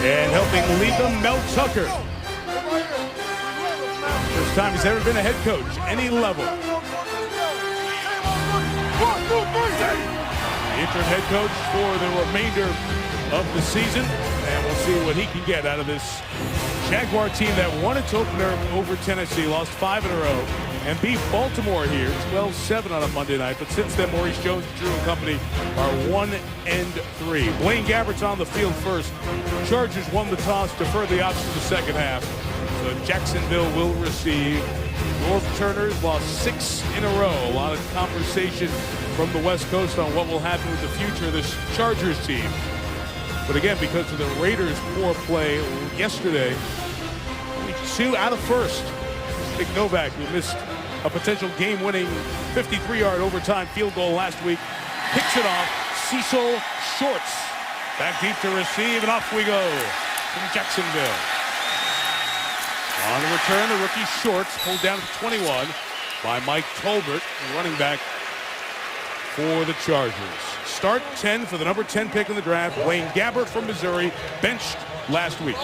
And helping lead them, Mel Tucker. First time he's ever been a head coach, any level. The interim head coach for the remainder of the season. And we'll see what he can get out of this Jaguar team that won its opener over Tennessee, lost 5 in a row, and beat Baltimore here 12-7 on a Monday night. But since then, Maurice Jones-Drew and company are 1-3. Blaine Gabbert's on the field first. Chargers won the toss, deferred the option to the second half. So Jacksonville will receive. North Turner's lost 6 in a row. A lot of conversation from the West Coast on what will happen with the future of this Chargers team. But again, because of the Raiders' poor play yesterday, only 2 out of first. Nick Novak, who missed a potential game-winning 53-yard overtime field goal last week, picks it off. Cecil Shorts back deep to receive, and off we go from Jacksonville. On the return, the rookie Shorts pulled down to 21 by Mike Tolbert, running back for the Chargers. Start 10 for the number 10 pick in the draft. Blaine Gabbert from Missouri, benched last week.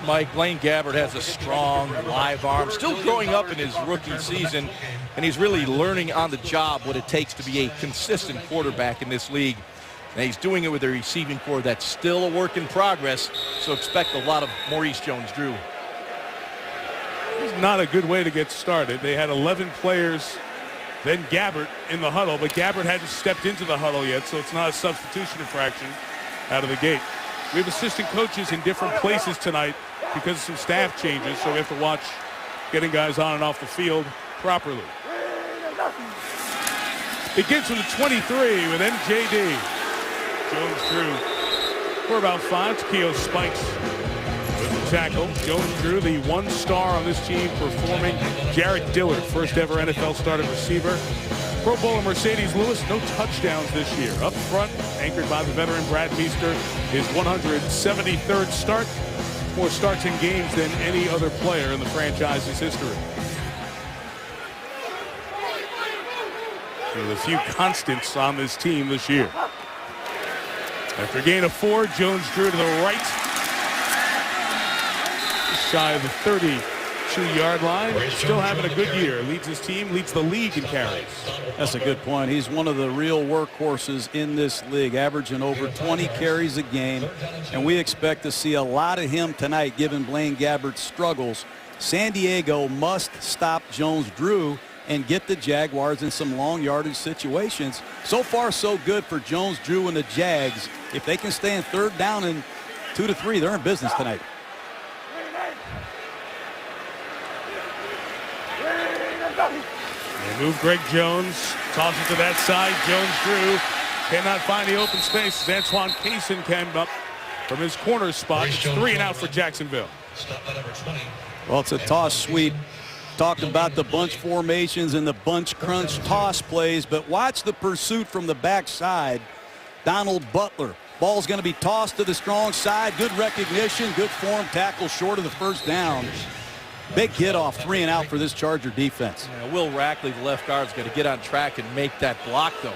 Mike, Blaine Gabbert has a strong live arm, still growing up in his rookie season, and he's really learning on the job what it takes to be a consistent quarterback in this league. And he's doing it with a receiving corps that's still a work in progress, so expect a lot of Maurice Jones-Drew. It's not a good way to get started. They had 11 players, then Gabbert in the huddle, but Gabbert hadn't stepped into the huddle yet, so it's not a substitution infraction out of the gate. We have assistant coaches in different places tonight because of some staff changes, so we have to watch getting guys on and off the field properly. Begins from the 23 with MJD. Jones-Drew for about 5. Takeo Spikes with the tackle. Jones-Drew, the one star on this team, performing. Jarrett Dillard, first ever NFL starting receiver. Pro Bowler Mercedes Lewis, no touchdowns this year. Up front, anchored by the veteran Brad Meester, his 173rd start. More starts in games than any other player in the franchise's history. With a few constants on this team this year. After a gain of 4, Jones-Drew to the right. Shy of the 32-yard line. Still having a good year. Leads his team, leads the league in carries. That's a good point. He's one of the real workhorses in this league, averaging over 20 carries a game. And we expect to see a lot of him tonight, given Blaine Gabbert's struggles. San Diego must stop Jones-Drew and get the Jaguars in some long yardage situations. So far, so good for Jones-Drew and the Jags. If they can stay in third down and 2 to 3, they're in business tonight. They move Greg Jones, toss it to that side. Jones-Drew cannot find the open space. Antoine Cason came up from his corner spot. It's 3 and out for Jacksonville. Well, it's a toss sweep. Talked about the bunch formations and the bunch crunch toss plays, but watch the pursuit from the backside. Donald Butler. Ball's going to be tossed to the strong side. Good recognition, good form, tackle short of the first down. Big hit off, 3 and out for this Charger defense. Yeah, Will Rackley, the left guard, is going to get on track and make that block, though.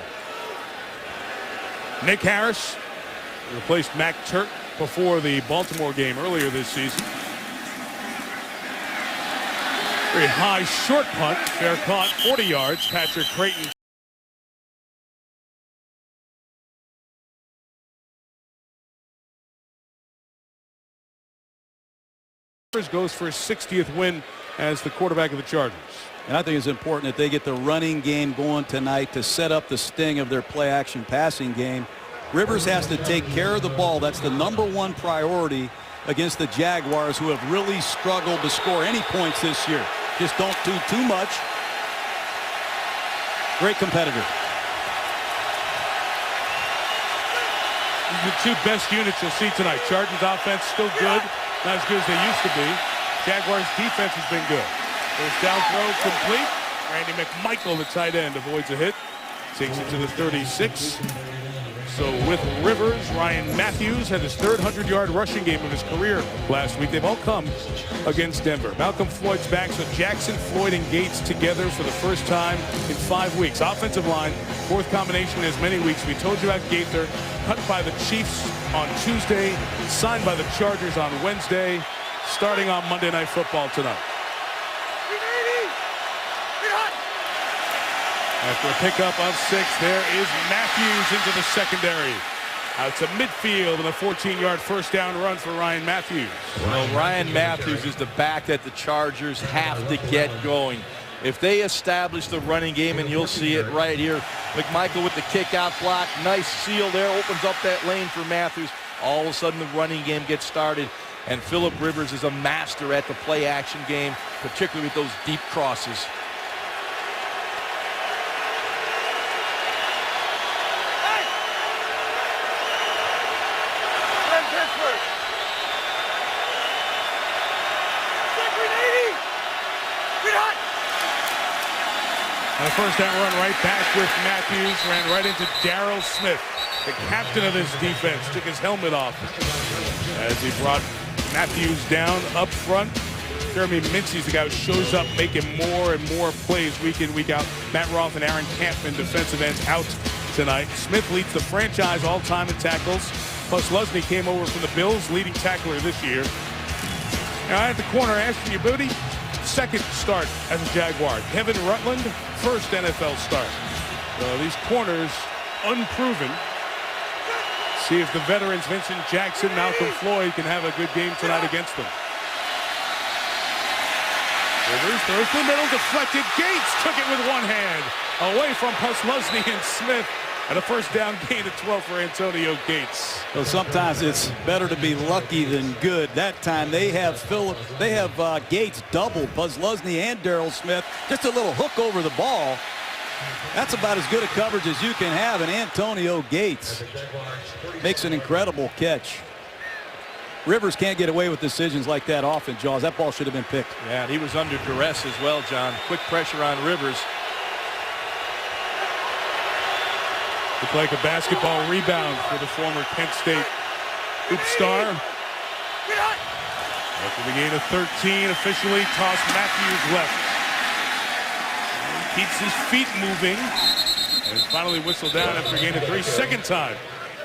Nick Harris replaced Mac Turk before the Baltimore game earlier this season. Very high short punt, fair caught, 40 yards. Patrick Creighton. Goes for his 60th win as the quarterback of the Chargers. And I think it's important that they get the running game going tonight to set up the sting of their play-action passing game. Rivers has to take care of the ball. That's the #1 priority against the Jaguars, who have really struggled to score any points this year. Just don't do too much. Great competitor. The 2 best units you'll see tonight. Chargers offense still good. Not as good as they used to be. Jaguars defense has been good. First down throw complete. Randy McMichael, the tight end, avoids a hit. Takes it to the 36. So with Rivers, Ryan Matthews had his third 100-yard rushing game of his career last week. They've all come against Denver. Malcolm Floyd's back, so Jackson, Floyd, and Gates together for the first time in 5 weeks. Offensive line, fourth combination in as many weeks. We told you about Gaither, cut by the Chiefs on Tuesday, signed by the Chargers on Wednesday, starting on Monday Night Football tonight. After a pickup of 6, there is Matthews into the secondary. Out to midfield and a 14-yard first down run for Ryan Matthews. Well, Ryan Matthews is the back that the Chargers have to get going. If they establish the running game, and you'll see it right here, McMichael with the kick-out block, nice seal there, opens up that lane for Matthews. All of a sudden, the running game gets started, and Phillip Rivers is a master at the play-action game, particularly with those deep crosses. And a first down run right back with Matthews. Ran right into Darryl Smith, the captain of this defense. Took his helmet off as he brought Matthews down up front. Jeremy Mincey's the guy who shows up making more and more plays week in, week out. Matt Roth and Aaron Campman, defensive ends, out tonight. Smith leads the franchise all-time in tackles. Plus Lusney came over from the Bills, leading tackler this year. Now at the corner, Ashton Yabouti, second start as a Jaguar. Kevin Rutland, first NFL start. So these corners unproven. See if the veterans Vincent Jackson, Malcolm Floyd can have a good game tonight against them. Rivers throws to the middle, deflected. Gates took it with one hand. Away from Lusney and Smith. And a first down gain at 12 for Antonio Gates. So sometimes it's better to be lucky than good. That time they have Gates doubled, Lusney and Darryl Smith. Just a little hook over the ball. That's about as good a coverage as you can have, and Antonio Gates makes an incredible catch. Rivers can't get away with decisions like that often, Jaws. That ball should have been picked. Yeah, and he was under duress as well, John. Quick pressure on Rivers. Looked like a basketball rebound for the former Kent State hoop star. After the gain of 13, officially tossed Matthews left. He keeps his feet moving and finally whistled down after a gain of 3. Second time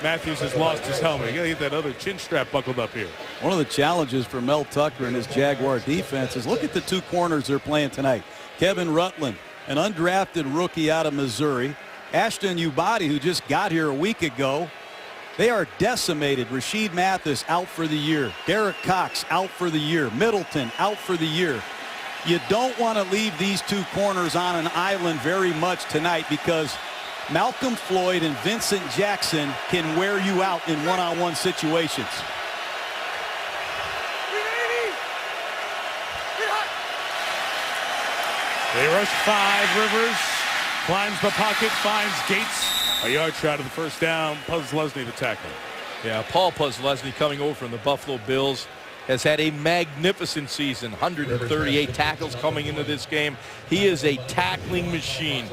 Matthews has lost his helmet. You gotta get that other chin strap buckled up here. One of the challenges for Mel Tucker and his Jaguar defense is look at the two corners they're playing tonight. Kevin Rutland, an undrafted rookie out of Missouri. Ashton Yabouti, who just got here a week ago. They are decimated. Rasheed Mathis out for the year. Derek Cox out for the year. Middleton out for the year. You don't want to leave these two corners on an island very much tonight because Malcolm Floyd and Vincent Jackson can wear you out in one-on-one situations. They rush 5. Rivers climbs the pocket, finds Gates. A yard shot of the first down. Lusney the tackle. Yeah, Paul Lusney coming over from the Buffalo Bills has had a magnificent season. 138 tackles coming into this game. He is a tackling machine.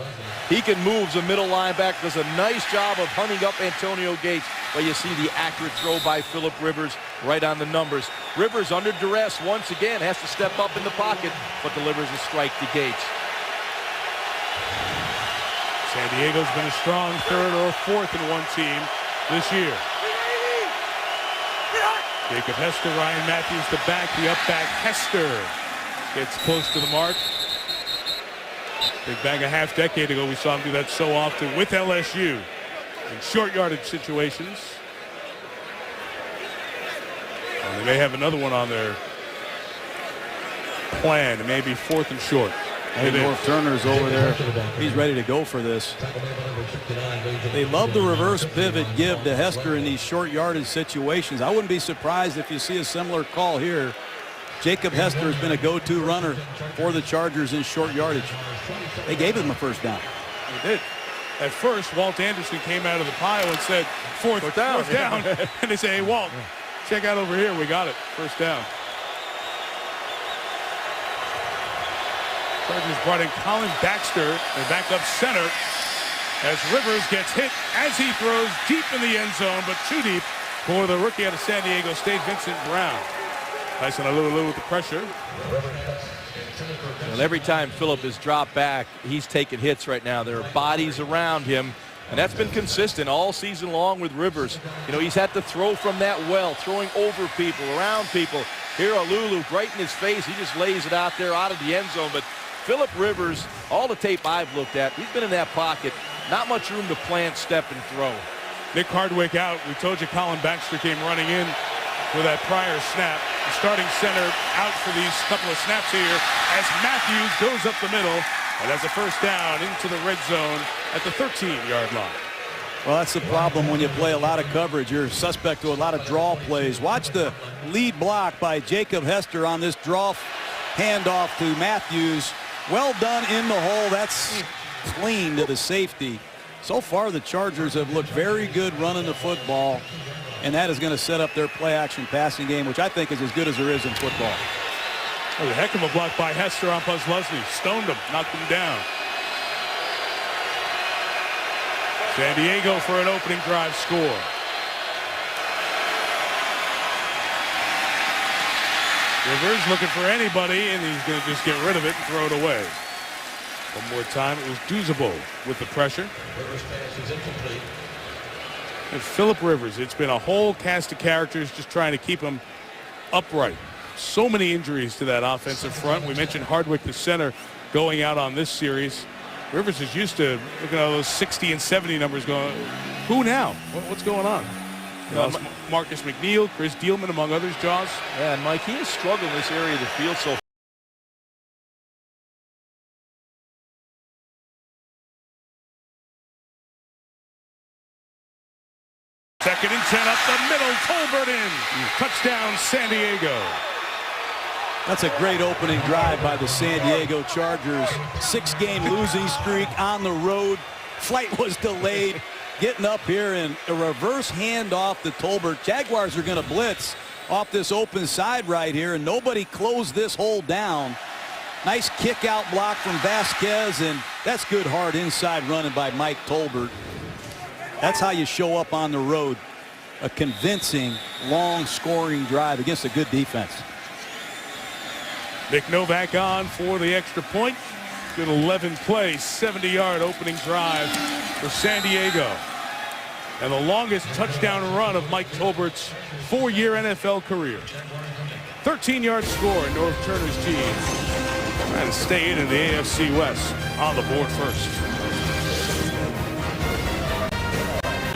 He can move as a middle linebacker. Does a nice job of hunting up Antonio Gates. But you see the accurate throw by Phillip Rivers right on the numbers. Rivers under duress once again, has to step up in the pocket, but delivers a strike to Gates. San Diego's been a strong third or fourth in one team this year. Jacob Hester, Ryan Matthews the back, the up back. Hester gets close to the mark. Big bang a half decade ago, we saw him do that so often with LSU in short yardage situations. And they may have another one on their plan. It may be 4th and short. I think North Turner's over there. He's ready to go for this. They love the reverse pivot give to Hester in these short yardage situations. I wouldn't be surprised if you see a similar call here. Jacob Hester has been a go-to runner for the Chargers in short yardage. They gave him a first down. They did. At first, Walt Anderson came out of the pile and said, fourth down. And they say, hey, Walt, check out over here. We got it. First down. Chargers brought in Colin Baxter, their backup center. as Rivers gets hit as he throws deep in the end zone, but too deep for the rookie out of San Diego State, Vincent Brown. Tyson Alulu with the pressure. Well, every time Phillip has dropped back, he's taking hits right now. There are bodies around him, and that's been consistent all season long with Rivers. You know, he's had to throw from that well, throwing over people, around people. Here, Alulu, right in his face, he just lays it out there out of the end zone. But Phillip Rivers, all the tape I've looked at, he's been in that pocket. Not much room to plant, step, and throw. Nick Hardwick out. We told you Colin Baxter came running in for that prior snap. The starting center out for these couple of snaps here as Matthews goes up the middle and has a first down into the red zone at the 13-yard line. Well, that's the problem when you play a lot of coverage. You're suspect to a lot of draw plays. Watch the lead block by Jacob Hester on this draw handoff to Matthews. Well done in the hole. That's clean to the safety. So far, the Chargers have looked very good running the football, and that is going to set up their play-action passing game, which I think is as good as there is in football. Oh, a heck of a block by Hester on Buzz Leslie. Stoned him, knocked him down. San Diego for an opening drive score. Rivers looking for anybody, and he's going to just get rid of it and throw it away. One more time, it was Duzable with the pressure. And Phillip Rivers, it's been a whole cast of characters just trying to keep him upright. So many injuries to that offensive front. We mentioned Hardwick, the center, going out on this series. Rivers is used to looking at those 60 and 70 numbers going, who now? What's going on? Marcus McNeil, Chris Dielman, among others, Jaws. Yeah, and Mike, he has struggled in this area of the field so far. Second and 10 up the middle. Tolbert in. Touchdown, San Diego. That's a great opening drive by the San Diego Chargers. 6-game losing streak on the road. Flight was delayed. Getting up here and a reverse handoff to Tolbert. Jaguars are going to blitz off this open side right here, and nobody closed this hole down. Nice kick out block from Vasquez, and that's good hard inside running by Mike Tolbert. That's how you show up on the road. A convincing, long scoring drive against a good defense. Nick Novak on for the extra point. Good 11-play, 70-yard opening drive for San Diego. And the longest touchdown run of Mike Tolbert's 4-year NFL career. 13-yard score in North Turner's team. Trying to stay in the AFC West on the board first.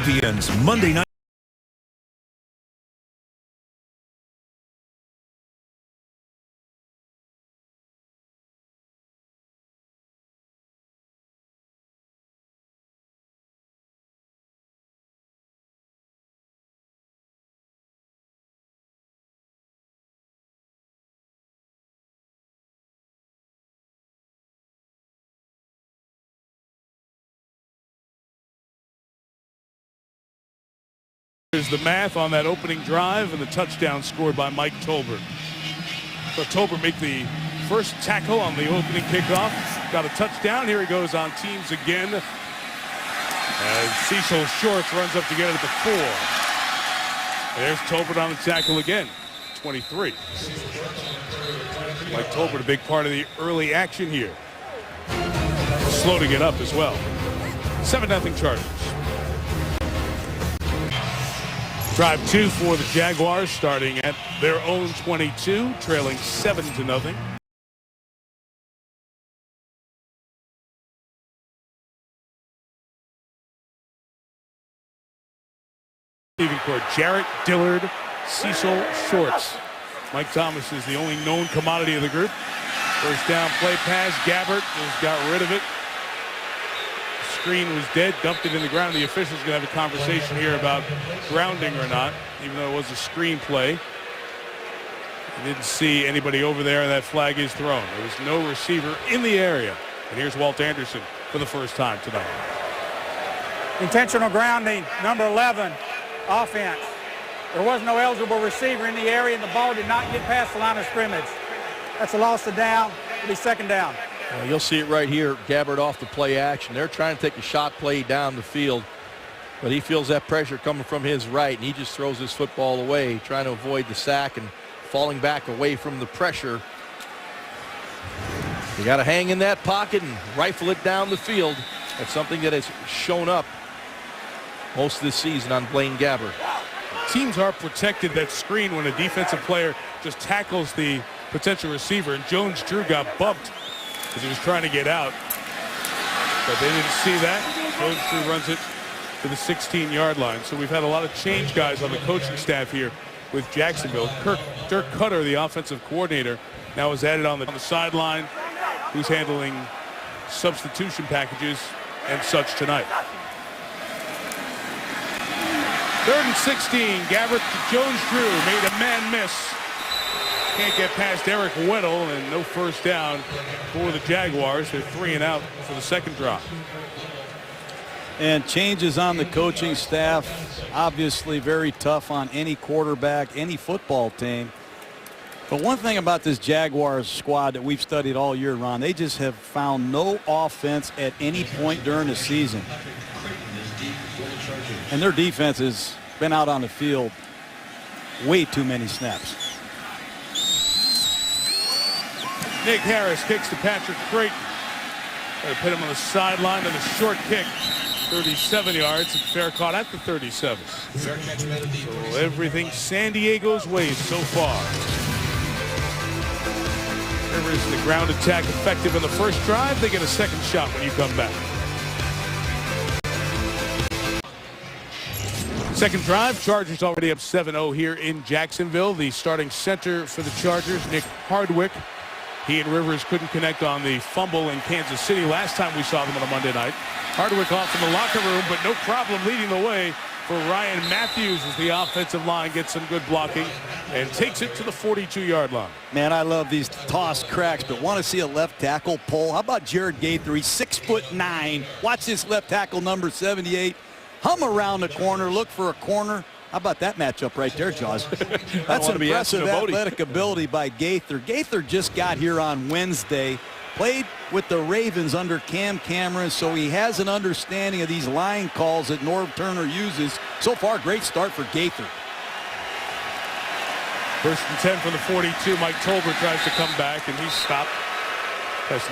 ESPN's Monday night. Here's the math on that opening drive and the touchdown scored by Mike Tolbert. So Tolbert make the first tackle on the opening kickoff. Got a touchdown. Here he goes on teams again. As Cecil Shorts runs up to get it at the 4. There's Tolbert on the tackle again. 23. Mike Tolbert, a big part of the early action here. Slow to get up as well. 7-0 Chargers. Drive 2 for the Jaguars, starting at their own 22, trailing 7-0. Receiving court, Jarrett, Dillard, Cecil Shorts. Mike Thomas is the only known commodity of the group. First down play pass, Gabbert just got rid of it. Screen was dead, dumped it in the ground. The official's going to have a conversation here about grounding or not, even though it was a screen play. I didn't see anybody over there, and that flag is thrown. There was no receiver in the area. And here's Walt Anderson for the first time tonight. Intentional grounding, number 11, offense. There was no eligible receiver in the area, and the ball did not get past the line of scrimmage. That's a loss of down. It'll be second down. You'll see it right here. Gabbard off the play action. They're trying to take a shot play down the field, but he feels that pressure coming from his right, and he just throws his football away, trying to avoid the sack and falling back away from the pressure. You got to hang in that pocket and rifle it down the field. That's something that has shown up most of this season on Blaine Gabbard. Teams are protected that screen when a defensive player just tackles the potential receiver, and Jones-Drew got bumped because he was trying to get out, but they didn't see that. Jones-Drew runs it to the 16-yard line. So we've had a lot of change guys on the coaching staff here with Jacksonville. Dirk Cutter, the offensive coordinator, now is added on the sideline, who's handling substitution packages and such tonight. 3rd and 16. Gabbard to Jones-Drew, made a man miss. Can't get past Eric Weddle, and no first down for the Jaguars. They're 3 and out for the second drop. And changes on the coaching staff, obviously very tough on any quarterback, any football team. But one thing about this Jaguars squad that we've studied all year, Ron, they just have found no offense at any point during the season. And their defense has been out on the field way too many snaps. Nick Harris kicks to Patrick Creighton. They put him on the sideline on a short kick, 37 yards, and fair caught at the 37. So everything San Diego's ways so far. Rivers in the ground attack effective in the first drive. They get a second shot when you come back. Second drive, Chargers already up 7-0 here in Jacksonville. The starting center for the Chargers, Nick Hardwick. He and Rivers couldn't connect on the fumble in Kansas City last time we saw them on a Monday night. Hardwick off in the locker room, but no problem leading the way for Ryan Matthews as the offensive line gets some good blocking and takes it to the 42-yard line. Man, I love these toss cracks, but want to see a left tackle pull. How about Jared Gaither? He's 6'9". Watch this left tackle, number 78. Hum around the corner, look for a corner. How about that matchup right there, Jaws? That's impressive athletic ability by Gaither. Gaither just got here on Wednesday, played with the Ravens under Cam Cameron, so he has an understanding of these line calls that Norv Turner uses. So far, great start for Gaither. 1st and 10 from the 42. Mike Tolbert tries to come back, and he's stopped.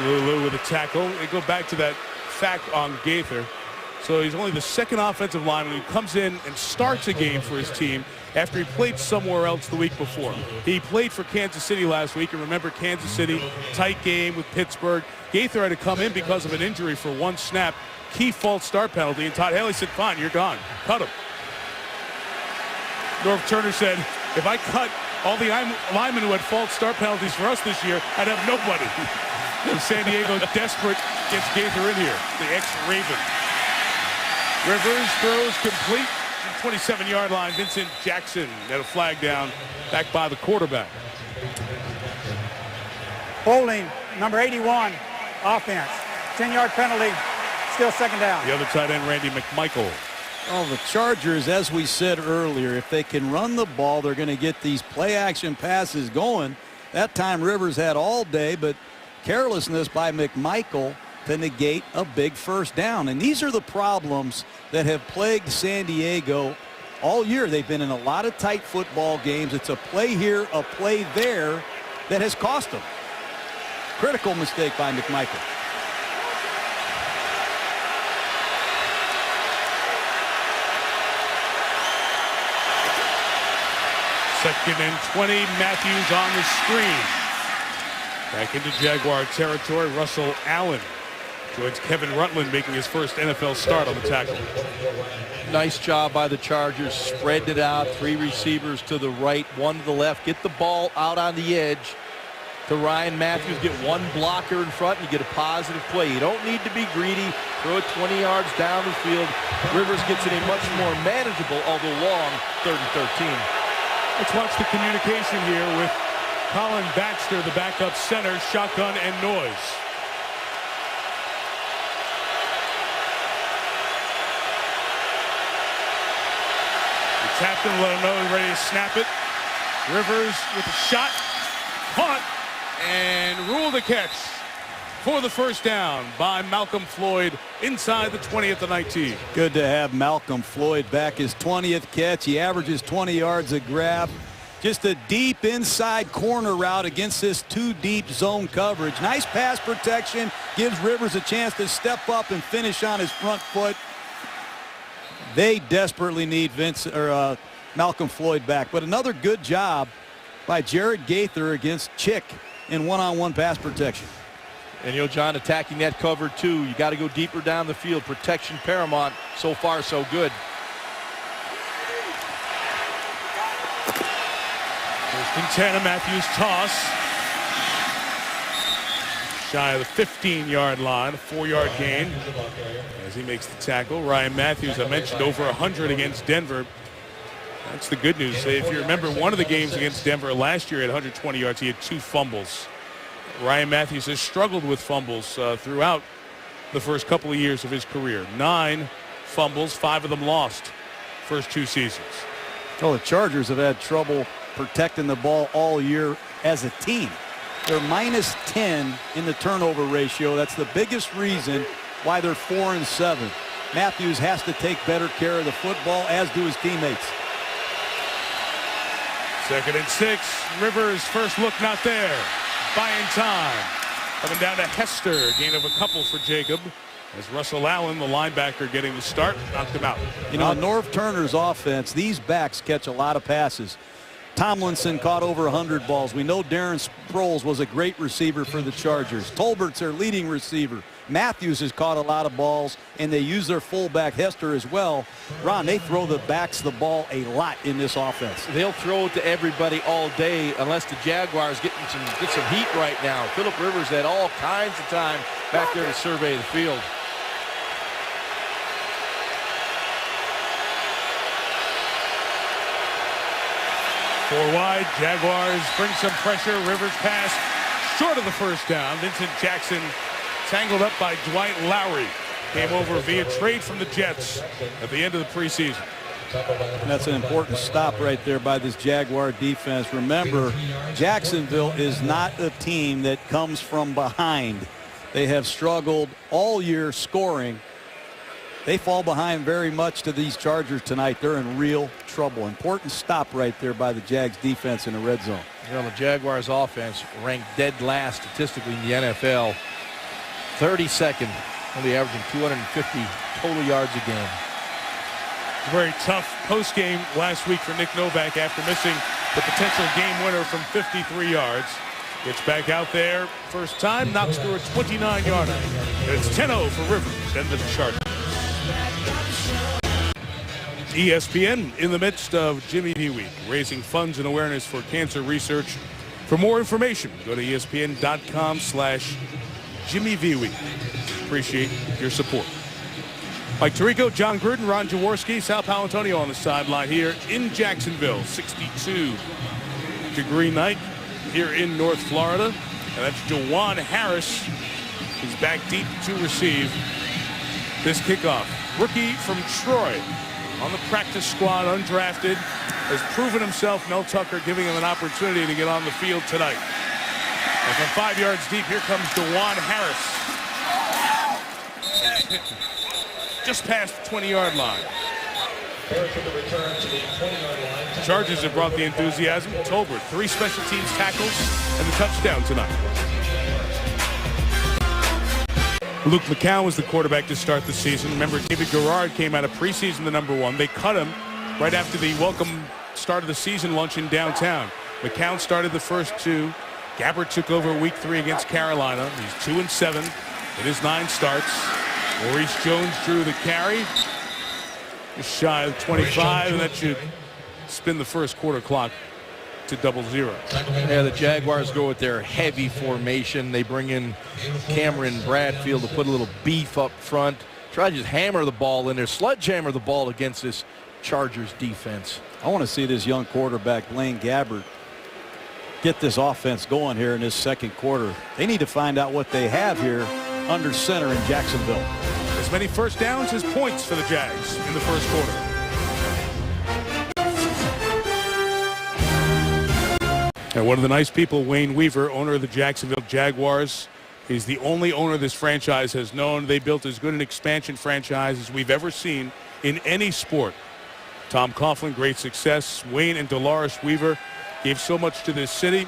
Lulu with a tackle. They go back to that fact on Gaither. So he's only the second offensive lineman who comes in and starts a game for his team after he played somewhere else the week before. He played for Kansas City last week, and remember Kansas City, tight game with Pittsburgh. Gaither had to come in because of an injury for one snap, key false start penalty, and Todd Haley said, fine, you're gone. Cut him. Norv Turner said, if I cut all the linemen who had false start penalties for us this year, I'd have nobody. And San Diego desperate gets Gaither in here, the ex-Raven. Rivers throws complete, 27-yard line. Vincent Jackson had a flag down, back by the quarterback. Holding, number 81, offense. 10-yard penalty, still second down. The other tight end, Randy McMichael. Oh, the Chargers, as we said earlier, if they can run the ball, they're going to get these play-action passes going. That time Rivers had all day, but carelessness by McMichael to negate a big first down. And these are the problems that have plagued San Diego all year. They've been in a lot of tight football games. It's a play here, a play there that has cost them. Critical mistake by McMichael. Second and 20, Matthews on the screen. Back into Jaguar territory, Russell Allen joins Kevin Rutland, making his first NFL start on the tackle. Nice job by the Chargers. Spread it out. 3 receivers to the right, 1 to the left. Get the ball out on the edge to Ryan Matthews. Get 1 blocker in front and you get a positive play. You don't need to be greedy. Throw it 20 yards down the field. Rivers gets in a much more manageable, although long, 3rd and 13. Let's watch the communication here with Colin Baxter, the backup center, shotgun and noise. Tapped him, let him know he's ready to snap it. Rivers with a shot, caught, and ruled the catch. for the first down by Malcolm Floyd inside the 20 at the 19. Good to have Malcolm Floyd back, his 20th catch. He averages 20 yards a grab. Just a deep inside corner route against this too deep zone coverage. Nice pass protection. Gives Rivers a chance to step up and finish on his front foot. They desperately need Malcolm Floyd back. But another good job by Jared Gaither against Chick in one-on-one pass protection. And, John, attacking that cover, too. You got to go deeper down the field. Protection paramount. So far, so good. First and 10, a Matthews toss. Shy of the 15-yard line, a 4-yard gain as he makes the tackle. Ryan Matthews, I mentioned, over 100 against Denver. That's the good news. If you remember one of the games against Denver last year at 120 yards, he had 2 fumbles. Ryan Matthews has struggled with fumbles throughout the first couple of years of his career. 9 fumbles, 5 of them lost first 2 seasons. Well, the Chargers have had trouble protecting the ball all year as a team. They're minus 10 in the turnover ratio. That's the biggest reason why they're 4-7. Matthews has to take better care of the football, as do his teammates. 2nd and 6. Rivers, first look not there. Buying time. Coming down to Hester. Gain of a couple for Jacob. As Russell Allen, the linebacker, getting the start, knocked him out. Norv Turner's offense, these backs catch a lot of passes. Tomlinson caught over 100 balls. We know Darren Sproles was a great receiver for the Chargers. Tolbert's their leading receiver. Matthews has caught a lot of balls, and they use their fullback Hester as well. Ron, they throw the backs the ball a lot in this offense. They'll throw it to everybody all day unless the Jaguars get some heat right now. Phillip Rivers had all kinds of time back there to survey the field. 4 wide. Jaguars bring some pressure. Rivers pass short of the first down. Vincent Jackson tangled up by Dwight Lowry. Came over via trade from the Jets at the end of the preseason. And that's an important stop right there by this Jaguar defense. Remember, Jacksonville is not a team that comes from behind. They have struggled all year scoring. They fall behind very much to these Chargers tonight. They're in real trouble. Important stop right there by the Jags defense in the red zone. The Jaguars offense ranked dead last statistically in the NFL. 32nd, only averaging 250 total yards a game. Very tough post game last week for Nick Novak after missing the potential game winner from 53 yards. Gets back out there first time, knocks through a 29-yarder. It's 10-0 for Rivers and the Chargers. ESPN in the midst of Jimmy V Week, raising funds and awareness for cancer research. For more information, go to ESPN.com/Jimmy V Week. Appreciate your support. Mike Tirico, John Gruden, Ron Jaworski, Sal Paolantonio on the sideline here in Jacksonville. 62-degree night here in North Florida. And that's Jawan Harris, who's back deep to receive this kickoff. Rookie from Troy on the practice squad, undrafted, has proven himself. Mel Tucker giving him an opportunity to get on the field tonight. And from 5 yards deep, here comes Jawan Harris. Just past the 20-yard line. The Chargers have brought the enthusiasm. Tolbert, 3 special teams tackles and the touchdown tonight. Luke McCown was the quarterback to start the season. Remember, David Garrard came out of preseason the #1. They cut him right after the welcome start of the season luncheon downtown. McCown started the first 2. Gabbert took over week 3 against Carolina. He's 2-7 in his 9 starts. Maurice Jones drew the carry. Just shy of 25, and that should spin the first quarter clock to 0-0. Yeah, the Jaguars go with their heavy formation. They bring in Cameron Bradfield to put a little beef up front. Try to just hammer the ball in there, sledgehammer the ball against this Chargers defense. I want to see this young quarterback, Blaine Gabbert, get this offense going here in this second quarter. They need to find out what they have here under center in Jacksonville. As many first downs as points for the Jags in the first quarter. And one of the nice people, Wayne Weaver, owner of the Jacksonville Jaguars, He's the only owner this franchise has known. They built as good an expansion franchise as we've ever seen in any sport. Tom Coughlin, great success. Wayne and Dolores Weaver gave so much to this city.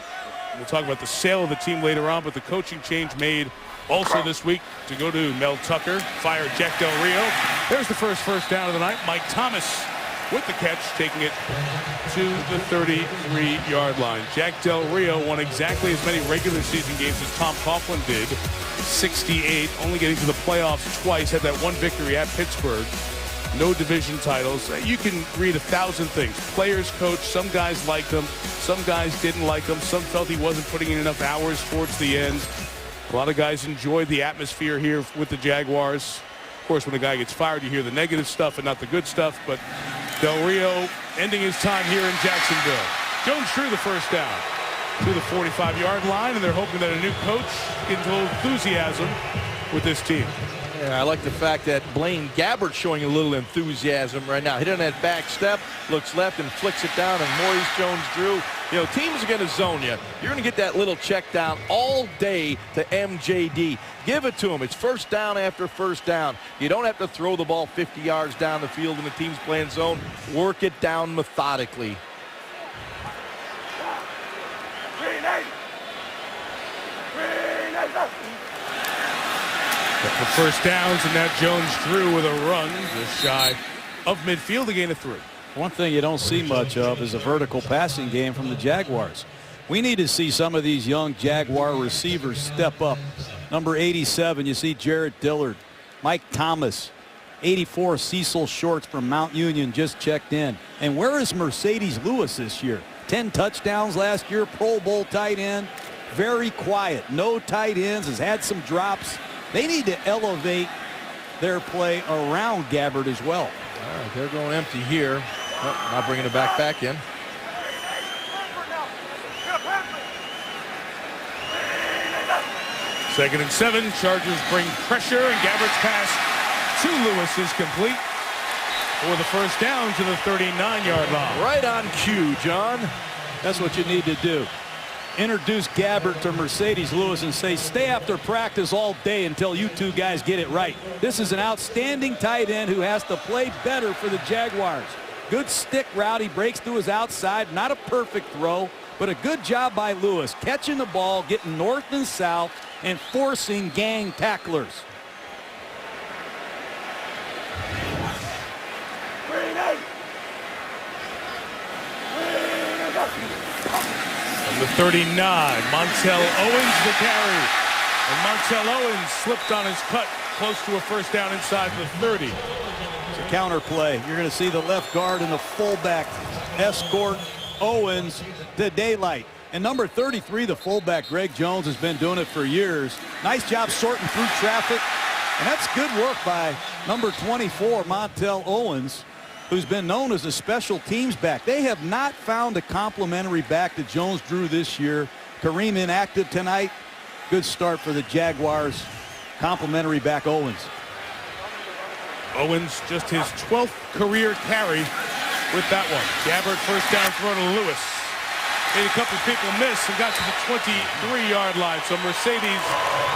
We'll talk about the sale of the team later on, but the coaching change made also this week to go to Mel Tucker, fire Jack Del Rio. There's the first down of the night. Mike Thomas with the catch, taking it to the 33-yard line. Jack Del Rio won exactly as many regular season games as Tom Coughlin did, 68, only getting to the playoffs twice, had that one victory at Pittsburgh. No division titles. You can read 1,000 things. Players, coach, some guys liked him, some guys didn't like him, some felt he wasn't putting in enough hours towards the end. A lot of guys enjoyed the atmosphere here with the Jaguars. Of course, when a guy gets fired, you hear the negative stuff and not the good stuff, but Del Rio ending his time here in Jacksonville. Jones drew the first down to the 45-yard line, and they're hoping that a new coach gets a little enthusiasm with this team. Yeah, I like the fact that Blaine Gabbert showing a little enthusiasm right now. Hitting that back step, looks left and flicks it down, and Maurice Jones-Drew. You know, teams are going to zone you. You're going to get that little check down all day to MJD. Give it to him. It's first down after first down. You don't have to throw the ball 50 yards down the field when the team's playing zone. Work it down methodically. The first downs, and now Jones-Drew with a run just shy of midfield, a gain of 3. One thing you don't see much of is a vertical passing game from the Jaguars. We need to see some of these young Jaguar receivers step up. Number 87, you see Jarrett Dillard. Mike Thomas, 84, Cecil Shorts from Mount Union just checked in. And where is Mercedes Lewis this year? 10 touchdowns last year, Pro Bowl tight end. Very quiet, no tight ends, has had some drops. They need to elevate their play around Gabbert as well. All right, they're going empty here. Oh, now bringing it back in. Second and 7. Chargers bring pressure, and Gabbert's pass to Lewis is complete for the first down to the 39-yard line. Right on cue, John. That's what you need to do. Introduce Gabbert to Mercedes Lewis and say, stay after practice all day until you two guys get it right. This is an outstanding tight end who has to play better for the Jaguars. Good stick route. He breaks through his outside. Not a perfect throw, but a good job by Lewis, catching the ball, getting north and south, and forcing gang tacklers. From the 39, Montel Owens the carry. And Montel Owens slipped on his cut close to a first down inside the 30. It's a counter play. You're going to see the left guard and the fullback escort Owens to daylight. And number 33, the fullback, Greg Jones, has been doing it for years. Nice job sorting through traffic. And that's good work by number 24, Montel Owens, who's been known as a special teams back. They have not found a complimentary back to Jones-Drew this year. Kareem inactive tonight. Good start for the Jaguars. Complimentary back Owens. Owens just his 12th career carry with that one. Gabbert first down throw to Lewis. Made a couple people miss and got to the 23-yard line. So Mercedes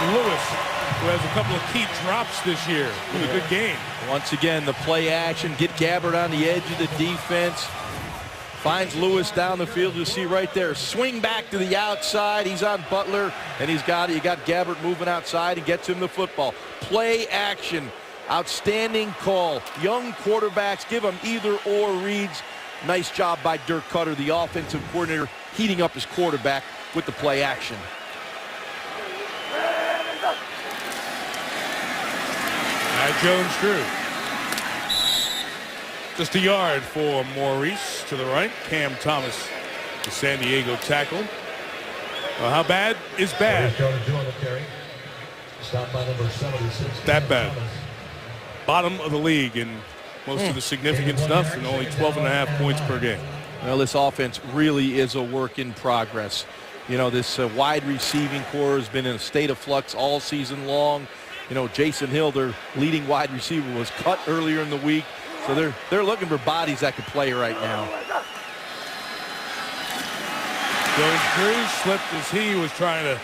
Lewis, who has a couple of key drops this year, with a good game. Once again, the play action, get Gabbert on the edge of the defense. Finds Lewis down the field. You see right there, swing back to the outside. He's on Butler, and you got Gabbert moving outside and gets him the football. Play action, outstanding call. Young quarterbacks, give them either or reads. Nice job by Dirk Cutter, the offensive coordinator, heating up his quarterback with the play action. Jones-Drew. Just a yard for Maurice to the right. Cam Thomas, the San Diego tackle. Well, how bad is bad? That bad. Bottom of the league in most of the significant stuff, and only 12.5 points per game. Well, this offense really is a work in progress. You know, this wide receiving core has been in a state of flux all season long. You know, Jason Hill, their leading wide receiver, was cut earlier in the week. So they're looking for bodies that can play right now. Jones-Drew slipped as he was trying to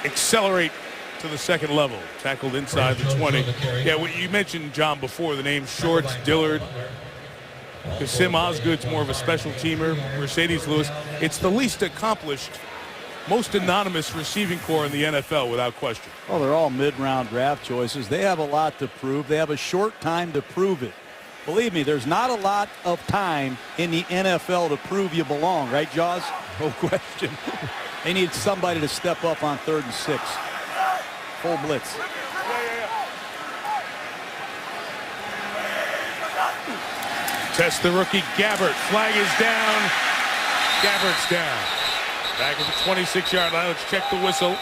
accelerate to the second level. Tackled inside the 20. Yeah, what you mentioned, John, before, the names Shorts, Dillard. Kasim Osgood's more of a special teamer. Mercedes Lewis. It's the least accomplished, most anonymous receiving core in the NFL, without question. Well, they're all mid-round draft choices. They have a lot to prove. They have a short time to prove it. Believe me, there's not a lot of time in the NFL to prove you belong, right, Jaws? No question. They need somebody to step up on 3rd and 6. Full blitz. Test the rookie Gabbert. Flag is down. Gabbert's down. Back at the 26-yard line. Let's check the whistle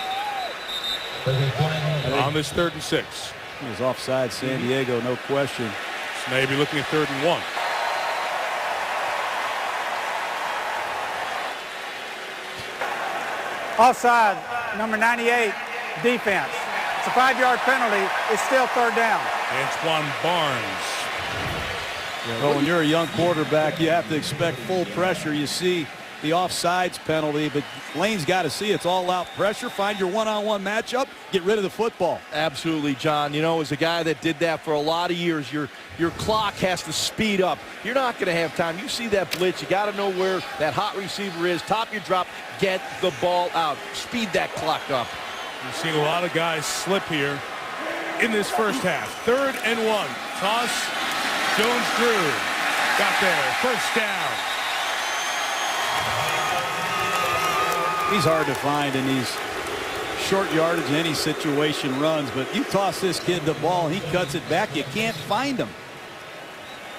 on this 3rd and 6. He was offside San Diego, no question. So maybe looking at 3rd and 1. Offside, number 98, defense. It's a 5-yard penalty. It's still 3rd down. Antoine Barnes. Well, when you're a young quarterback, you have to expect full pressure. You see the offsides penalty, but Lane's got to see it's all-out pressure. Find your one-on-one matchup. Get rid of the football. Absolutely, John. You know, as a guy that did that for a lot of years, your clock has to speed up. You're not going to have time. You see that blitz. You got to know where that hot receiver is. Top your drop. Get the ball out. Speed that clock up. You're seeing a lot of guys slip here in this first half. 3rd and 1. Toss. Jones-Drew got there. First down. He's hard to find in these short yardage, any situation runs, but you toss this kid the ball and he cuts it back, you can't find him.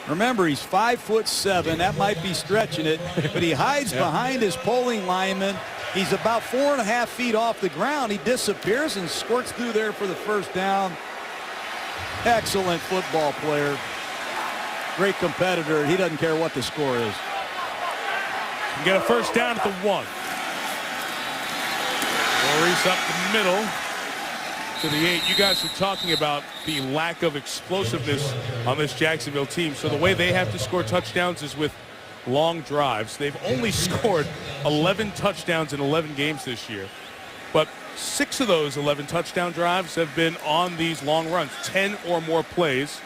Remember, he's 5'7". That might be stretching it, but he hides behind his polling lineman. He's about 4.5 feet off the ground. He disappears and squirts through there for the first down. Excellent football player. Great competitor. He doesn't care what the score is. You get a first down at the 1. Maurice up the middle to the 8. You guys were talking about the lack of explosiveness on this Jacksonville team. So the way they have to score touchdowns is with long drives. They've only scored 11 touchdowns in 11 games this year. But 6 of those 11 touchdown drives have been on these long runs. 10 or more plays.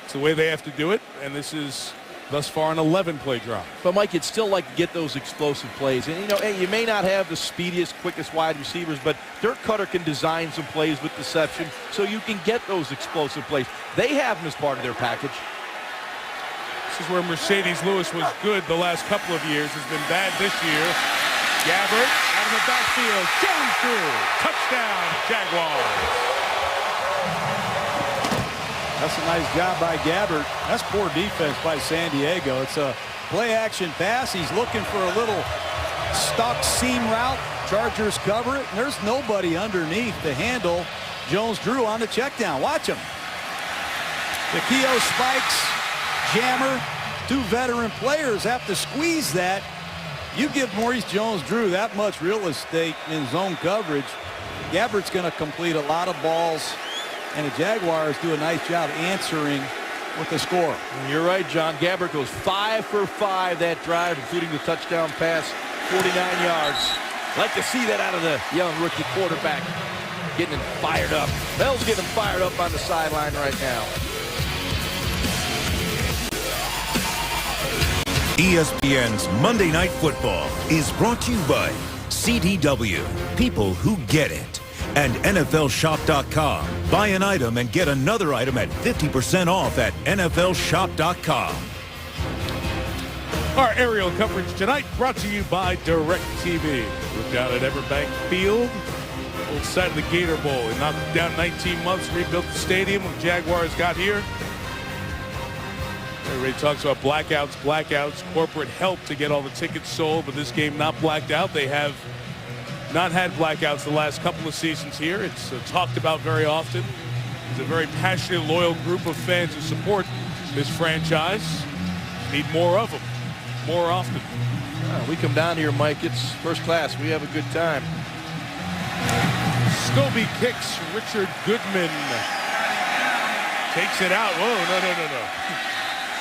It's the way they have to do it. And this is thus far an 11-play drive. But, Mike, you'd still like to get those explosive plays. And, you know, you may not have the speediest, quickest wide receivers, but Dirk Cutter can design some plays with deception so you can get those explosive plays. They have them as part of their package. This is where Mercedes Lewis was good the last couple of years, has been bad this year. Gabbert out of the backfield. Jones-Drew. Touchdown, Jaguars. That's a nice job by Gabbert. That's poor defense by San Diego. It's a play-action pass. He's looking for a little stock seam route. Chargers cover it, and there's nobody underneath to handle Jones-Drew on the check down. Watch him. The Keogh spikes, jammer. 2 veteran players have to squeeze that. You give Maurice Jones-Drew that much real estate in zone coverage, Gabbert's going to complete a lot of balls. And the Jaguars do a nice job answering with the score. You're right, John. Gabbert goes 5 for 5 that drive, including the touchdown pass, 49 yards. Like to see that out of the young rookie quarterback. Getting him fired up. Bell's getting him fired up on the sideline right now. ESPN's Monday Night Football is brought to you by CDW, people who get it. And NFLShop.com. Buy an item and get another item at 50% off at NFLShop.com. Our aerial coverage tonight brought to you by DirecTV. We're down at Everbank Field, old side of the Gator Bowl. We knocked it down 19 months, rebuilt the stadium when the Jaguars got here. Everybody talks about blackouts, corporate help to get all the tickets sold, but this game not blacked out. They have not had blackouts the last couple of seasons here. It's talked about very often. It's a very passionate, loyal group of fans who support this franchise. Need more of them, more often. We come down here, Mike. It's first class. We have a good time. Scobie kicks. Richard Goodman takes it out. Whoa, no.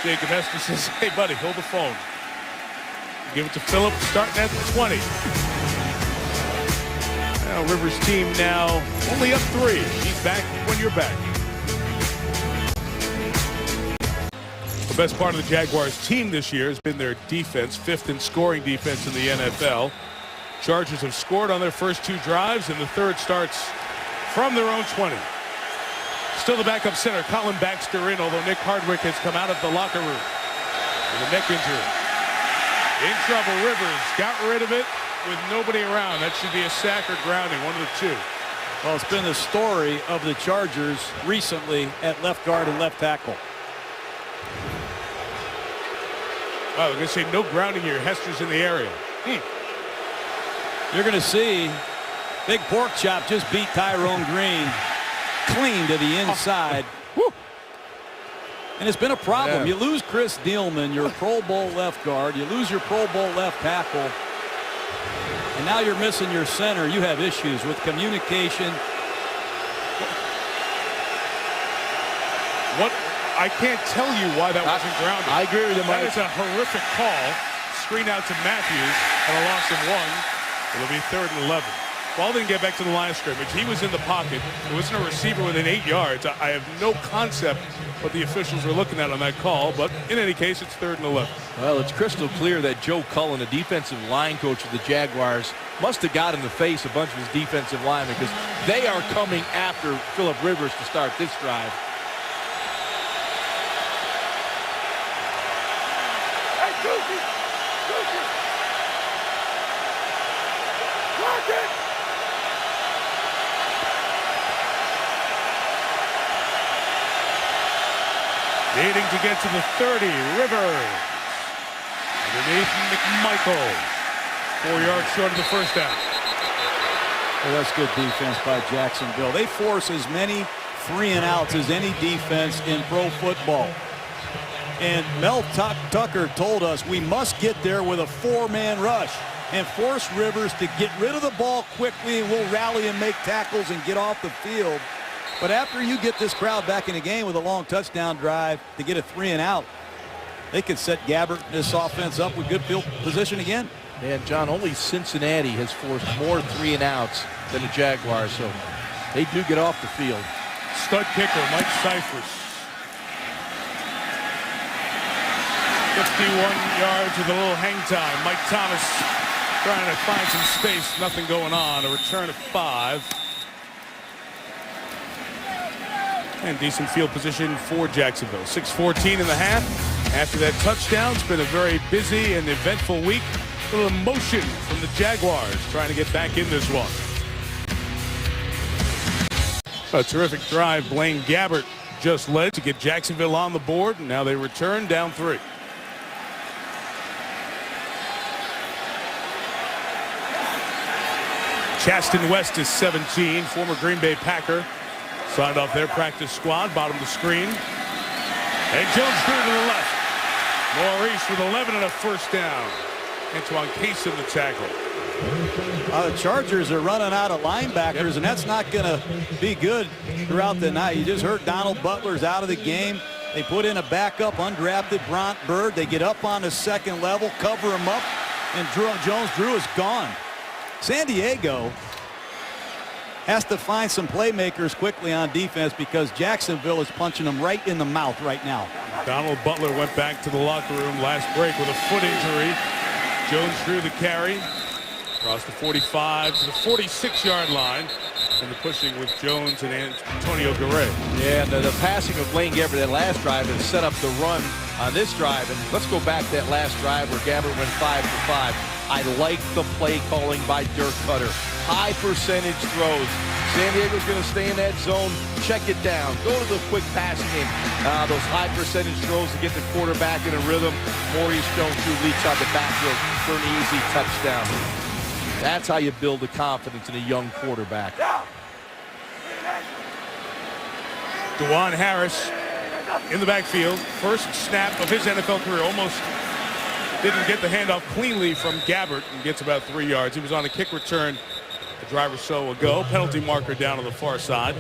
Jacob Hester says, hey, buddy, hold the phone. Give it to Phillip, starting at the 20. Now Rivers' team now only up 3. He's back when you're back. The best part of the Jaguars team this year has been their defense, 5th in scoring defense in the NFL. Chargers have scored on their first 2 drives, and the third starts from their own 20. Still the backup center, Colin Baxter in, although Nick Hardwick has come out of the locker room with a neck injury. In trouble, Rivers got rid of it with nobody around. That should be a sack or grounding, one of the 2. Well, it's been the story of the Chargers recently at left guard and left tackle. Oh, they're going to say no grounding here. Hester's in the area. You're going to see Big Pork Chop just beat Tyrone Green clean to the inside. And it's been a problem. Yeah. You lose Chris Dielman, your Pro Bowl left guard. You lose your Pro Bowl left tackle. And now you're missing your center. You have issues with communication. What? I can't tell you why that wasn't grounded. I agree with him. That is a horrific call. Screen out to Matthews and a loss of 1. It'll be 3rd and 11. Ball didn't get back to the line of scrimmage. He was in the pocket. There wasn't a receiver within 8 yards. I have no concept what the officials were looking at on that call, but in any case, it's 3rd and 11. Well, it's crystal clear that Joe Cullen, the defensive line coach of the Jaguars, must have got in the face a bunch of his defensive linemen because they are coming after Phillip Rivers to start this drive. Needing to get to the 30, Rivers. Underneath McMichael. 4 yards short of the first down. Well, that's good defense by Jacksonville. They force as many 3 and outs as any defense in pro football. And Mel Tucker told us we must get there with a 4-man rush and force Rivers to get rid of the ball quickly, and we'll rally and make tackles and get off the field. But after you get this crowd back in the game with a long touchdown drive to get a 3 and out, they could set Gabbert and this offense up with good field position again. And John, only Cincinnati has forced more 3 and outs than the Jaguars, so they do get off the field. Stud kicker Mike Cyphers. 51 yards with a little hang time. Mike Thomas trying to find some space. Nothing going on. A return of 5. And decent field position for Jacksonville. 6:14 in the half. After that touchdown, it's been a very busy and eventful week. A little emotion from the Jaguars trying to get back in this one. A terrific drive. Blaine Gabbert just led to get Jacksonville on the board, and now they return down 3. Chasten West is 17, former Green Bay Packer. Signed off their practice squad, bottom of the screen. And Jones Drew to the left. Maurice with 11 and a first down. Antoine Case in the tackle. The Chargers are running out of linebackers, and that's not going to be good throughout the night. You just heard Donald Butler's out of the game. They put in a backup, undrafted Bront Bird. They get up on the second level, cover him up, and Jones Drew is gone. San Diego has to find some playmakers quickly on defense because Jacksonville is punching them right in the mouth right now. Donald Butler went back to the locker room last break with a foot injury. Jones drew the carry across the 45 to the 46-yard line. And the pushing with Jones and Antonio Garay. Yeah, and the passing of Blaine Gabbert that last drive has set up the run on this drive. And let's go back to that last drive where Gabbert went 5 for 5. I like the play calling by Dirk Cutter. High percentage throws. San Diego's going to stay in that zone. Check it down. Go to the quick passing game. Those high percentage throws to get the quarterback in a rhythm. Maurice Jones-Drew leaps out the backfield for an easy touchdown. That's how you build the confidence in a young quarterback. DeJuan Harris in the backfield. First snap of his NFL career. Almost didn't get the handoff cleanly from Gabbert and gets about 3 yards. He was on a kick return a drive or so ago. Penalty marker down on the far side.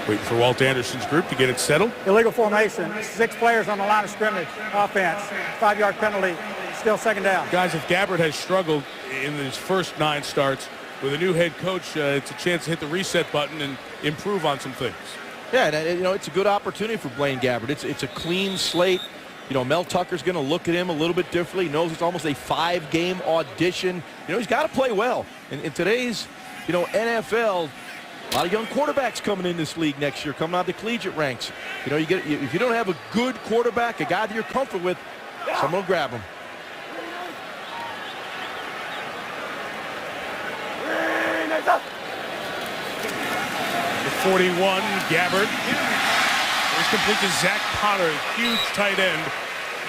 Waiting for Walt Anderson's group to get it settled. Illegal formation. 6 players on the line of scrimmage. Offense. 5-yard penalty. Still second down. Guys, if Gabbert has struggled in his first 9 starts, with a new head coach, it's a chance to hit the reset button and improve on some things. Yeah, and it's a good opportunity for Blaine Gabbert. It's a clean slate. Mel Tucker's going to look at him a little bit differently. He knows it's almost a 5-game audition. He's got to play well. In today's, NFL, a lot of young quarterbacks coming in this league next year, coming out of the collegiate ranks. If you don't have a good quarterback, a guy that you're comfortable with, someone will grab him. The 41, Gabbert. It's complete to Zach Potter, huge tight end,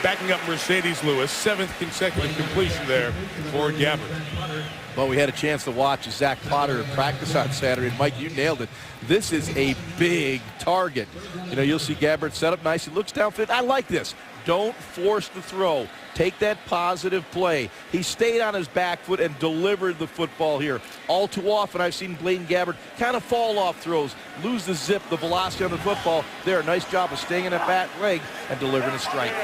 backing up Mercedes Lewis. 7th consecutive completion there for Gabbert. Well, we had a chance to watch Zach Potter practice on Saturday, and Mike, you nailed it. This is a big target. You'll see Gabbert set up nice. He looks downfield. I like this. Don't force the throw. Take that positive play. He stayed on his back foot and delivered the football here. All too often, I've seen Blaine Gabbert kind of fall off throws, lose the zip, the velocity on the football. There, nice job of staying in that back leg and delivering a strike.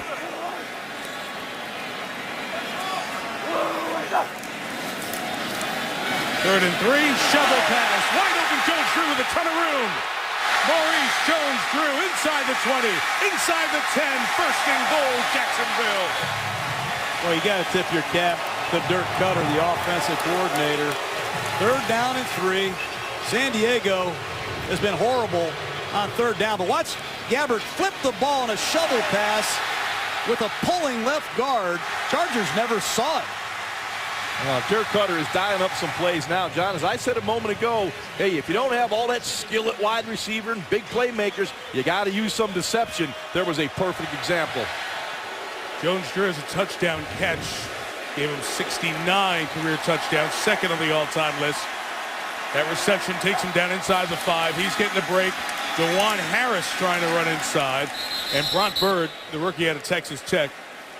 Third and 3, shovel pass, wide open Jones Drew with a ton of room. Maurice Jones-Drew inside the 20, inside the 10, first and goal, Jacksonville. Well, you got to tip your cap to Dirk Cutter, the offensive coordinator. 3rd down and 3. San Diego has been horrible on 3rd down, but watch Gabbert flip the ball on a shovel pass with a pulling left guard. Chargers never saw it. Dirk Cutter is dialing up some plays now. John, as I said a moment ago, hey, if you don't have all that skill at wide receiver and big playmakers, you got to use some deception. There was a perfect example. Jones-Drew has a touchdown catch. Gave him 69 career touchdowns, 2nd on the all-time list. That reception takes him down inside the 5. He's getting the break. DeJuan Harris trying to run inside. And Bront Bird, the rookie out of Texas Tech,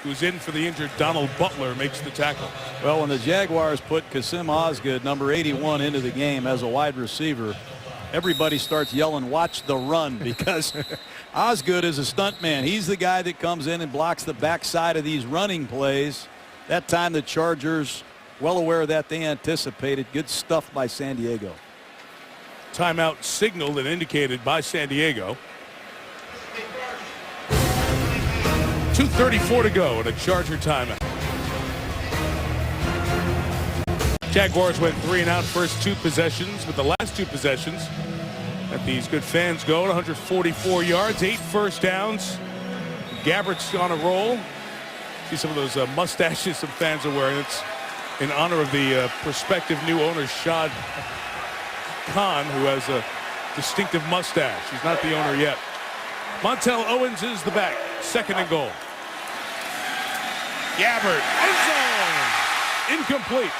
who's in for the injured Donald Butler, makes the tackle. Well, when the Jaguars put Kasim Osgood, number 81, into the game as a wide receiver, everybody starts yelling, "Watch the run," because Osgood is a stunt man. He's the guy that comes in and blocks the backside of these running plays. That time the Chargers, well aware of that, they anticipated. Good stuff by San Diego. Timeout signaled and indicated by San Diego. 2:34 to go and a Charger timeout. Jaguars went 3 and out first 2 possessions, but the last 2 possessions let these good fans go at 144 yards, 8 first downs. Gabbert's on a roll. See some of those mustaches some fans are wearing. It's in honor of the prospective new owner, Shad Khan, who has a distinctive mustache. He's not the owner yet. Montel Owens is the back. 2nd and goal. Gabbert, end zone, incomplete.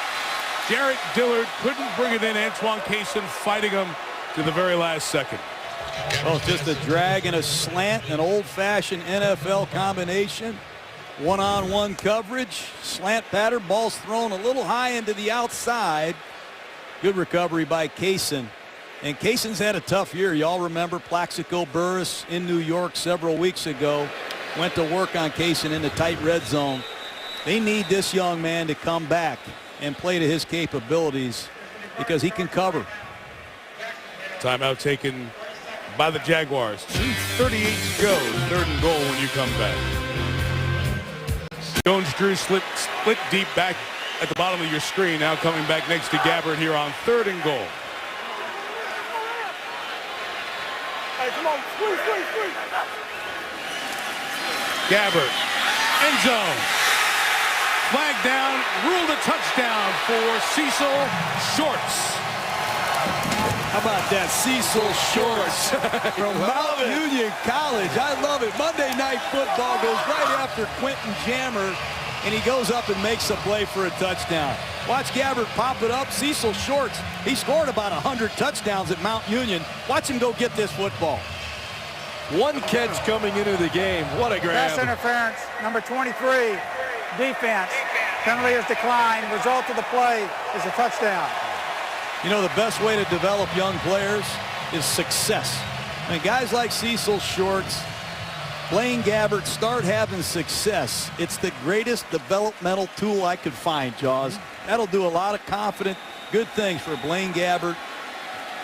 Jarrett Dillard couldn't bring it in. Antoine Cason fighting him to the very last second. Oh, just a drag and a slant, an old-fashioned NFL combination. One-on-one coverage, slant pattern, ball's thrown a little high into the outside. Good recovery by Cason. And Cason's had a tough year. Y'all remember Plaxico Burress in New York several weeks ago. Went to work on Cason in the tight red zone. They need this young man to come back and play to his capabilities because he can cover. Timeout taken by the Jaguars. 2:38 to go. 3rd and goal when you come back. Jones-Drew split deep back at the bottom of your screen. Now coming back next to Gabbert here on 3rd and goal. Hey, come on, squeeze. Gabbert, end zone. Flag down, ruled a touchdown for Cecil Shorts. How about that, Cecil Shorts from Mount Union College? I love it. Monday Night Football goes right after Quentin Jammer, and he goes up and makes a play for a touchdown. Watch Gabbert pop it up. Cecil Shorts, he scored about 100 touchdowns at Mount Union. Watch him go get this football. One catch coming into the game. What a grab. Pass interference, number 23, defense. Penalty is declined. Result of the play is a touchdown. You know, the best way to develop young players is success. And guys like Cecil Shorts, Blaine Gabbert start having success. It's the greatest developmental tool I could find, Jaws. That'll do a lot of confident, good things for Blaine Gabbert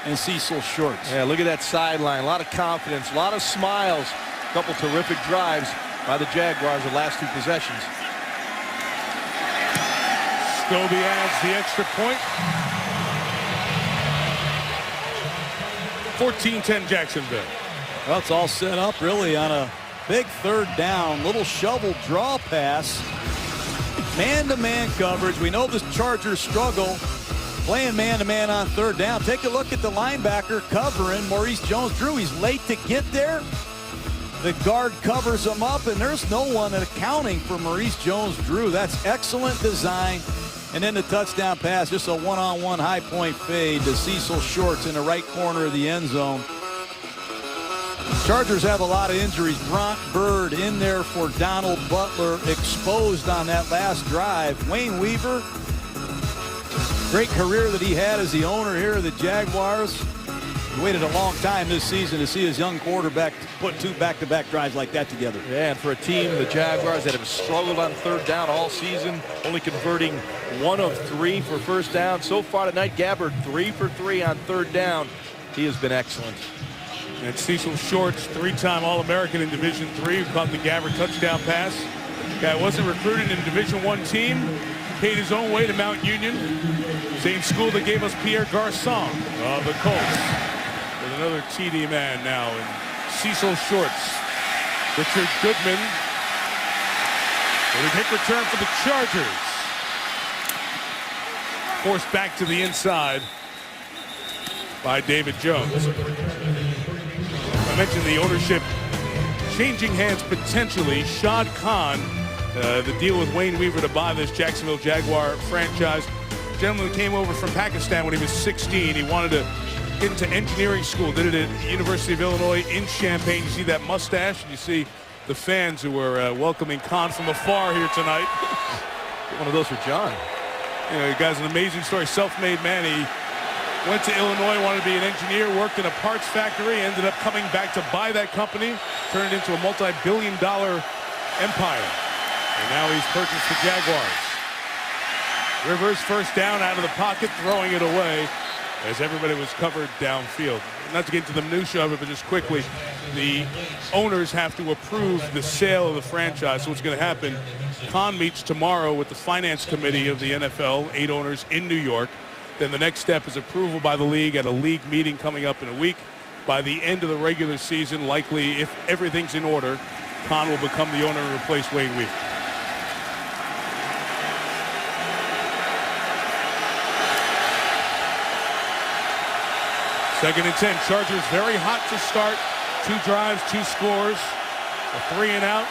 and Cecil Shorts. Yeah, look at that sideline. A lot of confidence, a lot of smiles. A couple terrific drives by the Jaguars the last 2 possessions. Scobie adds the extra point. 14-10 Jacksonville. Well, it's all set up really on a big 3rd down. Little shovel draw pass. Man-to-man coverage. We know the Chargers struggle playing man-to-man on 3rd down. Take a look at the linebacker covering Maurice Jones-Drew. He's late to get there. The guard covers him up, and there's no one accounting for Maurice Jones-Drew. That's excellent design. And then the touchdown pass, just a one-on-one high-point fade to Cecil Shorts in the right corner of the end zone. Chargers have a lot of injuries. Bront Bird in there for Donald Butler, exposed on that last drive. Wayne Weaver, great career that he had as the owner here of the Jaguars. He waited a long time this season to see his young quarterback put 2 back-to-back drives like that together. Yeah, and for a team, the Jaguars, that have struggled on 3rd down all season, only converting 1 of 3 for 1st down. So far tonight, Gabbert 3 for 3 on 3rd down. He has been excellent. And Cecil Shorts, 3-time All-American in Division III, who caught the Gabbert touchdown pass. Guy wasn't recruited in a Division I team. Paid his own way to Mount Union. Same school that gave us Pierre Garçon of the Colts. With another TD man now in Cecil Shorts. Richard Goodman with a kick return for the Chargers. Forced back to the inside by David Jones. I mentioned the ownership changing hands potentially. Shad Khan, the deal with Wayne Weaver to buy this Jacksonville Jaguar franchise. Gentleman came over from Pakistan when he was 16. He wanted to get into engineering school. Did it at University of Illinois in Champaign. You see that mustache, and you see the fans who were welcoming Khan from afar here tonight. One of those for John. You know, the guy's an amazing story. Self-made man. He went to Illinois, wanted to be an engineer, worked in a parts factory, ended up coming back to buy that company, turned it into a multi-billion-dollar empire. And now he's purchased the Jaguars. Rivers first down out of the pocket, throwing it away as everybody was covered downfield. Not to get into the minutia of it, but just quickly, the owners have to approve the sale of the franchise. So what's going to happen, Khan meets tomorrow with the finance committee of the NFL, 8 owners in New York. Then the next step is approval by the league at a league meeting coming up in a week. By the end of the regular season, likely, if everything's in order, Khan will become the owner and replace Wayne Weaver. Second and 10. Chargers very hot to start. 2 drives, 2 scores. A 3 and out.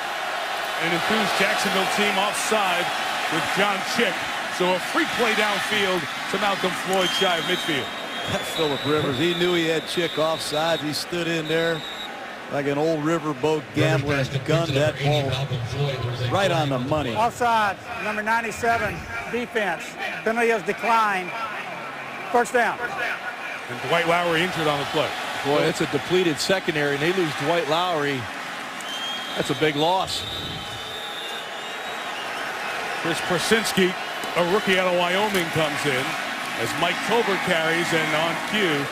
An enthused Jacksonville team offside with John Chick. So a free play downfield to Malcolm Floyd shy of midfield. Phillip Rivers, he knew he had Chick offside. He stood in there like an old riverboat gambler and gunned that ball right on the money. Offside, number 97, defense. Penalty has declined. First down. And Dwight Lowry injured on the play. Boy, it's a depleted secondary, and they lose Dwight Lowry. That's a big loss. Chris Persinski, a rookie out of Wyoming, comes in as Mike Tolbert carries, and on cue,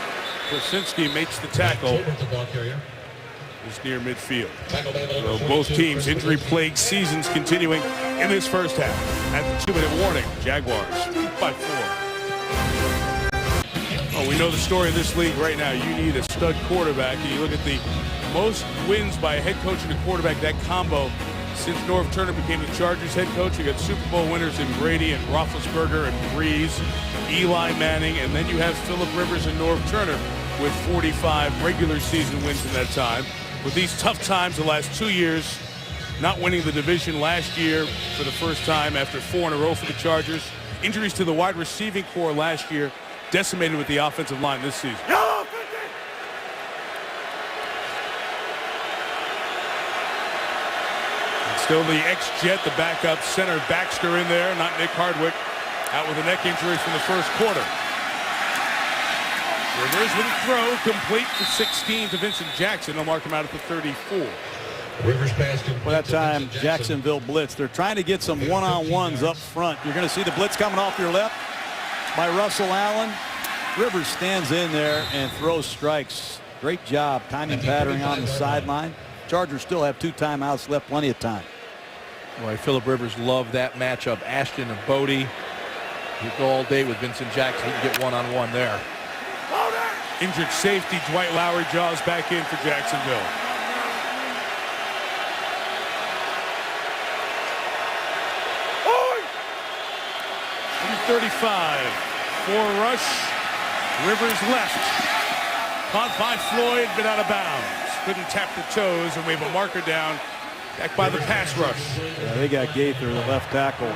Persinski makes the tackle. Just near midfield. So both teams, injury-plagued seasons continuing in this first half. At the 2-minute warning, Jaguars by 4. Oh, we know the story of this league right now. You need a stud quarterback. And you look at the most wins by a head coach and a quarterback, that combo. Since Norv Turner became the Chargers head coach, you got Super Bowl winners in Brady and Roethlisberger and Breeze, Eli Manning, and then you have Phillip Rivers and Norv Turner with 45 regular season wins in that time. With these tough times the last 2 years, not winning the division last year for the first time after 4 in a row for the Chargers. Injuries to the wide receiving core last year, decimated with the offensive line this season. Still the ex-Jet, the backup center Baxter in there, not Nick Hardwick, out with a neck injury from the first quarter. Rivers with a throw, complete for 16 to Vincent Jackson. They'll mark him out at the 34. Rivers passed him. Well, that time, Jacksonville blitz. They're trying to get some one-on-ones up front. You're going to see the blitz coming off your left by Russell Allen. Rivers stands in there and throws strikes. Great job timing pattern on the sideline. Chargers still have 2 timeouts left, plenty of time. Boy, Phillip Rivers loved that matchup. Ashton and Bodie. You go all day with Vincent Jackson. He can get one-on-one there. Injured safety Dwight Lowry jaws back in for Jacksonville. Number 35 for rush. Rivers left. Caught by Floyd, but out of bounds. Couldn't tap the toes, and we have a marker down. Back by the pass rush. Yeah, they got Gaither, the left tackle.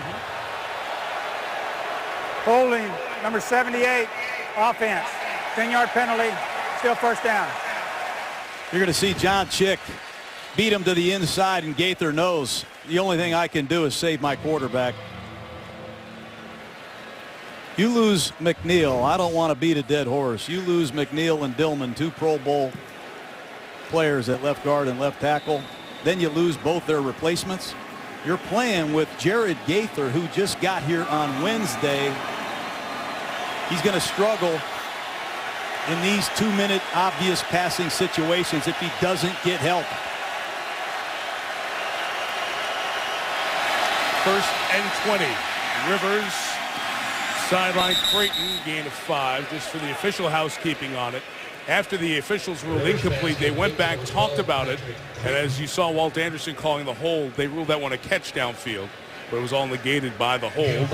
Holding, number 78, offense. 10-yard penalty, still first down. You're going to see John Chick beat him to the inside, and Gaither knows the only thing I can do is save my quarterback. You lose McNeil. I don't want to beat a dead horse. You lose McNeil and Dillman, 2 Pro Bowl players at left guard and left tackle. Then you lose both their replacements. You're playing with Jared Gaither, who just got here on Wednesday. He's going to struggle in these 2-minute obvious passing situations if he doesn't get help. First and 20. Rivers sideline Creighton, gain of 5, just for the official housekeeping on it. After the officials ruled incomplete, they went back, talked about it, and as you saw Walt Anderson calling the hold, they ruled that one a catch downfield, but it was all negated by the hold.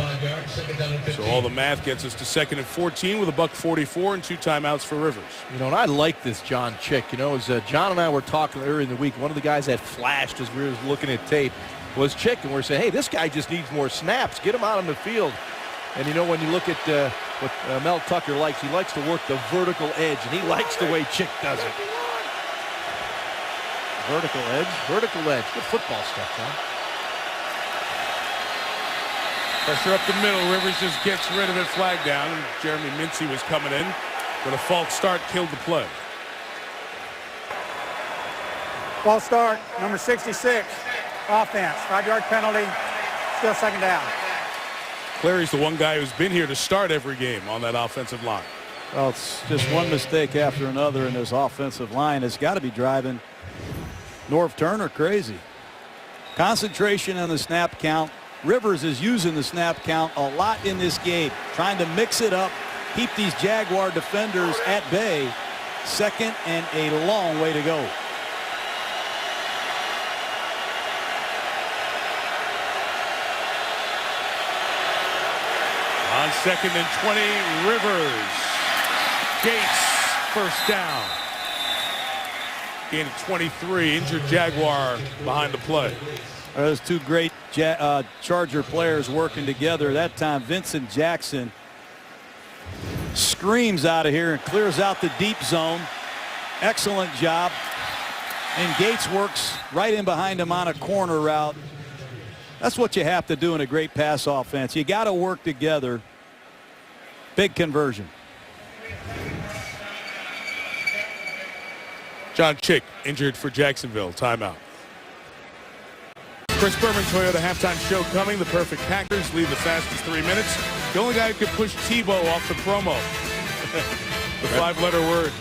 So all the math gets us to 2nd and 14 with a $1:44 and 2 timeouts for Rivers. You know, and I like this John Chick. You know, as John and I were talking earlier in the week, one of the guys that flashed as we were looking at tape was Chick, and we're saying, hey, this guy just needs more snaps. Get him out on the field. And, you know, when you look at what Mel Tucker likes, he likes to work the vertical edge, and he likes the way Chick does it. Vertical edge? Vertical edge. Good football stuff, John. Pressure up the middle. Rivers just gets rid of it. Flag down. And Jeremy Mincy was coming in, but a false start killed the play. False start, number 66, offense. 5-yard penalty, still second down. Clary's the one guy who's been here to start every game on that offensive line. Well, it's just one mistake after another in this offensive line. It's got to be driving Norv Turner crazy. Concentration on the snap count. Rivers is using the snap count a lot in this game, trying to mix it up, keep these Jaguar defenders at bay. 2nd and a long way to go. On 2nd and 20, Rivers. Gates, first down. Gain of 23, injured Jaguar behind the play. Those 2 great Charger players working together. That time, Vincent Jackson screams out of here and clears out the deep zone. Excellent job. And Gates works right in behind him on a corner route. That's what you have to do in a great pass offense. You got to work together. Big conversion. John Chick injured for Jacksonville. Timeout. Chris Berman Toyota halftime show coming. The perfect Packers lead the fastest 3 minutes. The only guy who could push Tebow off the promo. The 5-letter word.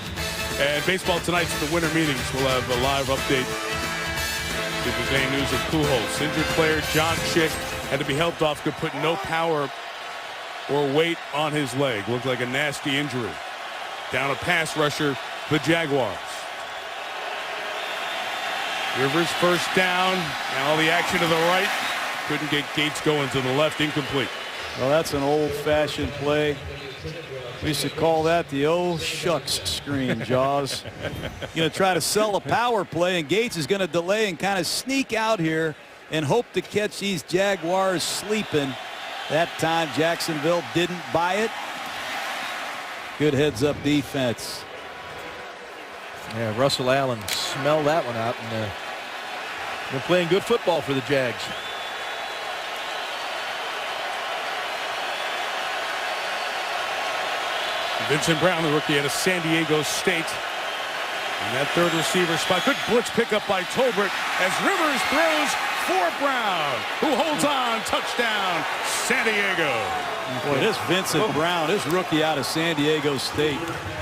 And baseball tonight's the winter meetings. We'll have a live update. If there's any news of Pujols. Injured player John Chick had to be helped off. Could put no power or weight on his leg. Looked like a nasty injury. Down a pass rusher, the Jaguars. Rivers first down. And all the action to the right. Couldn't get Gates going to the left. Incomplete. Well, that's an old-fashioned play. We used to call that the oh shucks screen, Jaws. Going to try to sell a power play, and Gates is going to delay and kind of sneak out here and hope to catch these Jaguars sleeping. That time Jacksonville didn't buy it. Good heads-up defense. Yeah, Russell Allen smelled that one out, and they're playing good football for the Jags. Vincent Brown, the rookie out of San Diego State. And that third receiver spot. Good blitz pickup by Tolbert as Rivers throws for Brown, who holds on. Touchdown, San Diego. Boy, this Vincent Brown, this rookie out of San Diego State,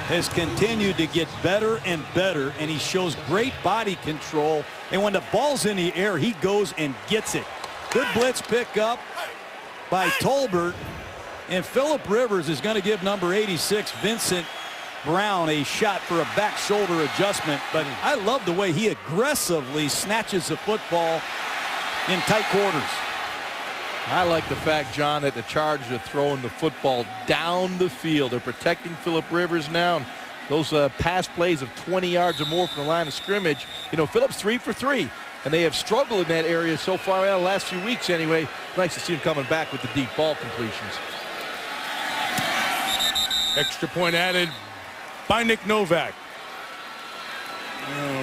has continued to get better and better, and he shows great body control. And when the ball's in the air, he goes and gets it. Good blitz pickup by Tolbert. And Phillip Rivers is going to give number 86, Vincent Brown, a shot for a back shoulder adjustment. But I love the way he aggressively snatches the football in tight quarters. I like the fact, John, that the Chargers are throwing the football down the field. They're protecting Phillip Rivers now. And those pass plays of 20 yards or more from the line of scrimmage. You know, Phillip's 3 for 3. And they have struggled in that area so far out the last few weeks anyway. Nice to see him coming back with the deep ball completions. Extra point added by Nick Novak.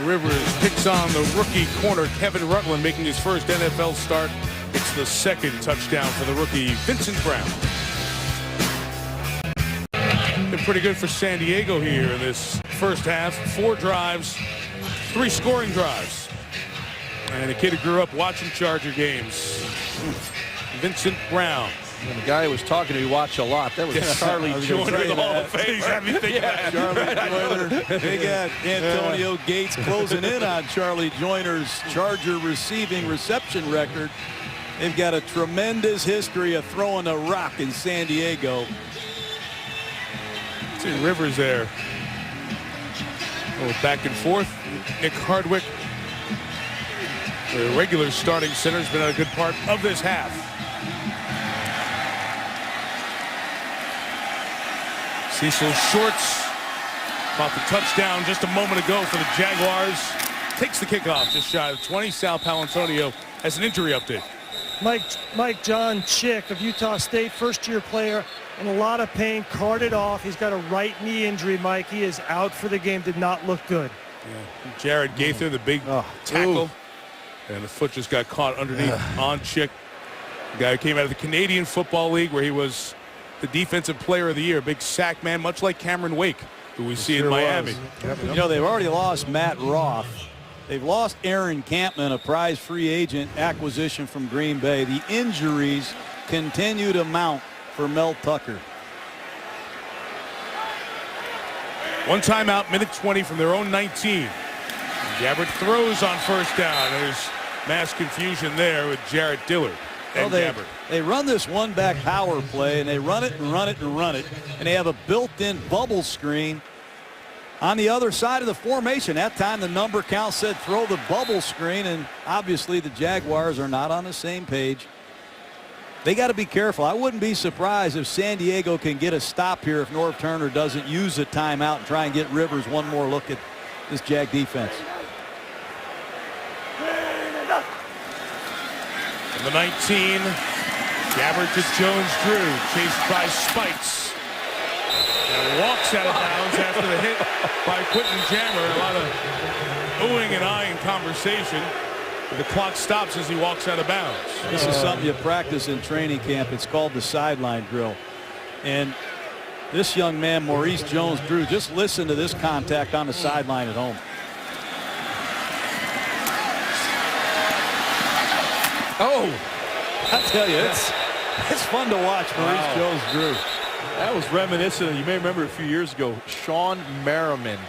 Rivers picks on the rookie corner Kevin Rutland, making his first NFL start. It's the second touchdown for the rookie Vincent Brown. Been pretty good for San Diego here in this first half. 4 drives, 3 scoring drives. And a kid who grew up watching Charger games, Vincent Brown. And the guy who was talking to me watched a lot. That was Charlie Joyner, the Hall of Fame. Charlie Joyner. They got Antonio Gates closing in on Charlie Joyner's Charger receiving reception record. They've got a tremendous history of throwing a rock in San Diego. See Rivers there. A little back and forth. Nick Hardwick, the regular starting center, has been a good part of this half. Cecil Shorts caught the touchdown just a moment ago for the Jaguars. Takes the kickoff just shy of 20. Sal Palantonio has an injury update. Mike John Chick of Utah State, first-year player, in a lot of pain, carted off. He's got a right knee injury, Mike. He is out for the game. Did not look good. Yeah. Jared Gaither, the big tackle. And the foot just got caught underneath on Chick. The guy who came out of the Canadian Football League where he was the defensive player of the year, big sack man, much like Cameron Wake, who we see in Miami. You know, they've already lost Matt Roth. They've lost Aaron Campman, a prize free agent acquisition from Green Bay. The injuries continue to mount for Mel Tucker. One timeout, minute 20 from their own 19. Gabbert throws on first down. There's mass confusion there with Jarrett Dillard and Gabbert. They run this one-back power play, and they run it and run it and run it, and they have a built-in bubble screen on the other side of the formation. That time the number count said throw the bubble screen, and obviously the Jaguars are not on the same page. They got to be careful. I wouldn't be surprised if San Diego can get a stop here if Norv Turner doesn't use a timeout and try and get Rivers one more look at this Jag defense. From the 19, Gabbert to Jones-Drew, chased by Spikes. And walks out of bounds after the hit by Quentin Jammer. A lot of oohing and eyeing conversation. The clock stops as he walks out of bounds. This is something you practice in training camp. It's called the sideline drill. And this young man, Maurice Jones-Drew, just listen to this contact on the sideline at home. Oh, I tell you, it's fun to watch Maurice Jones-Drew. That was reminiscent. You may remember a few years ago, Sean Merriman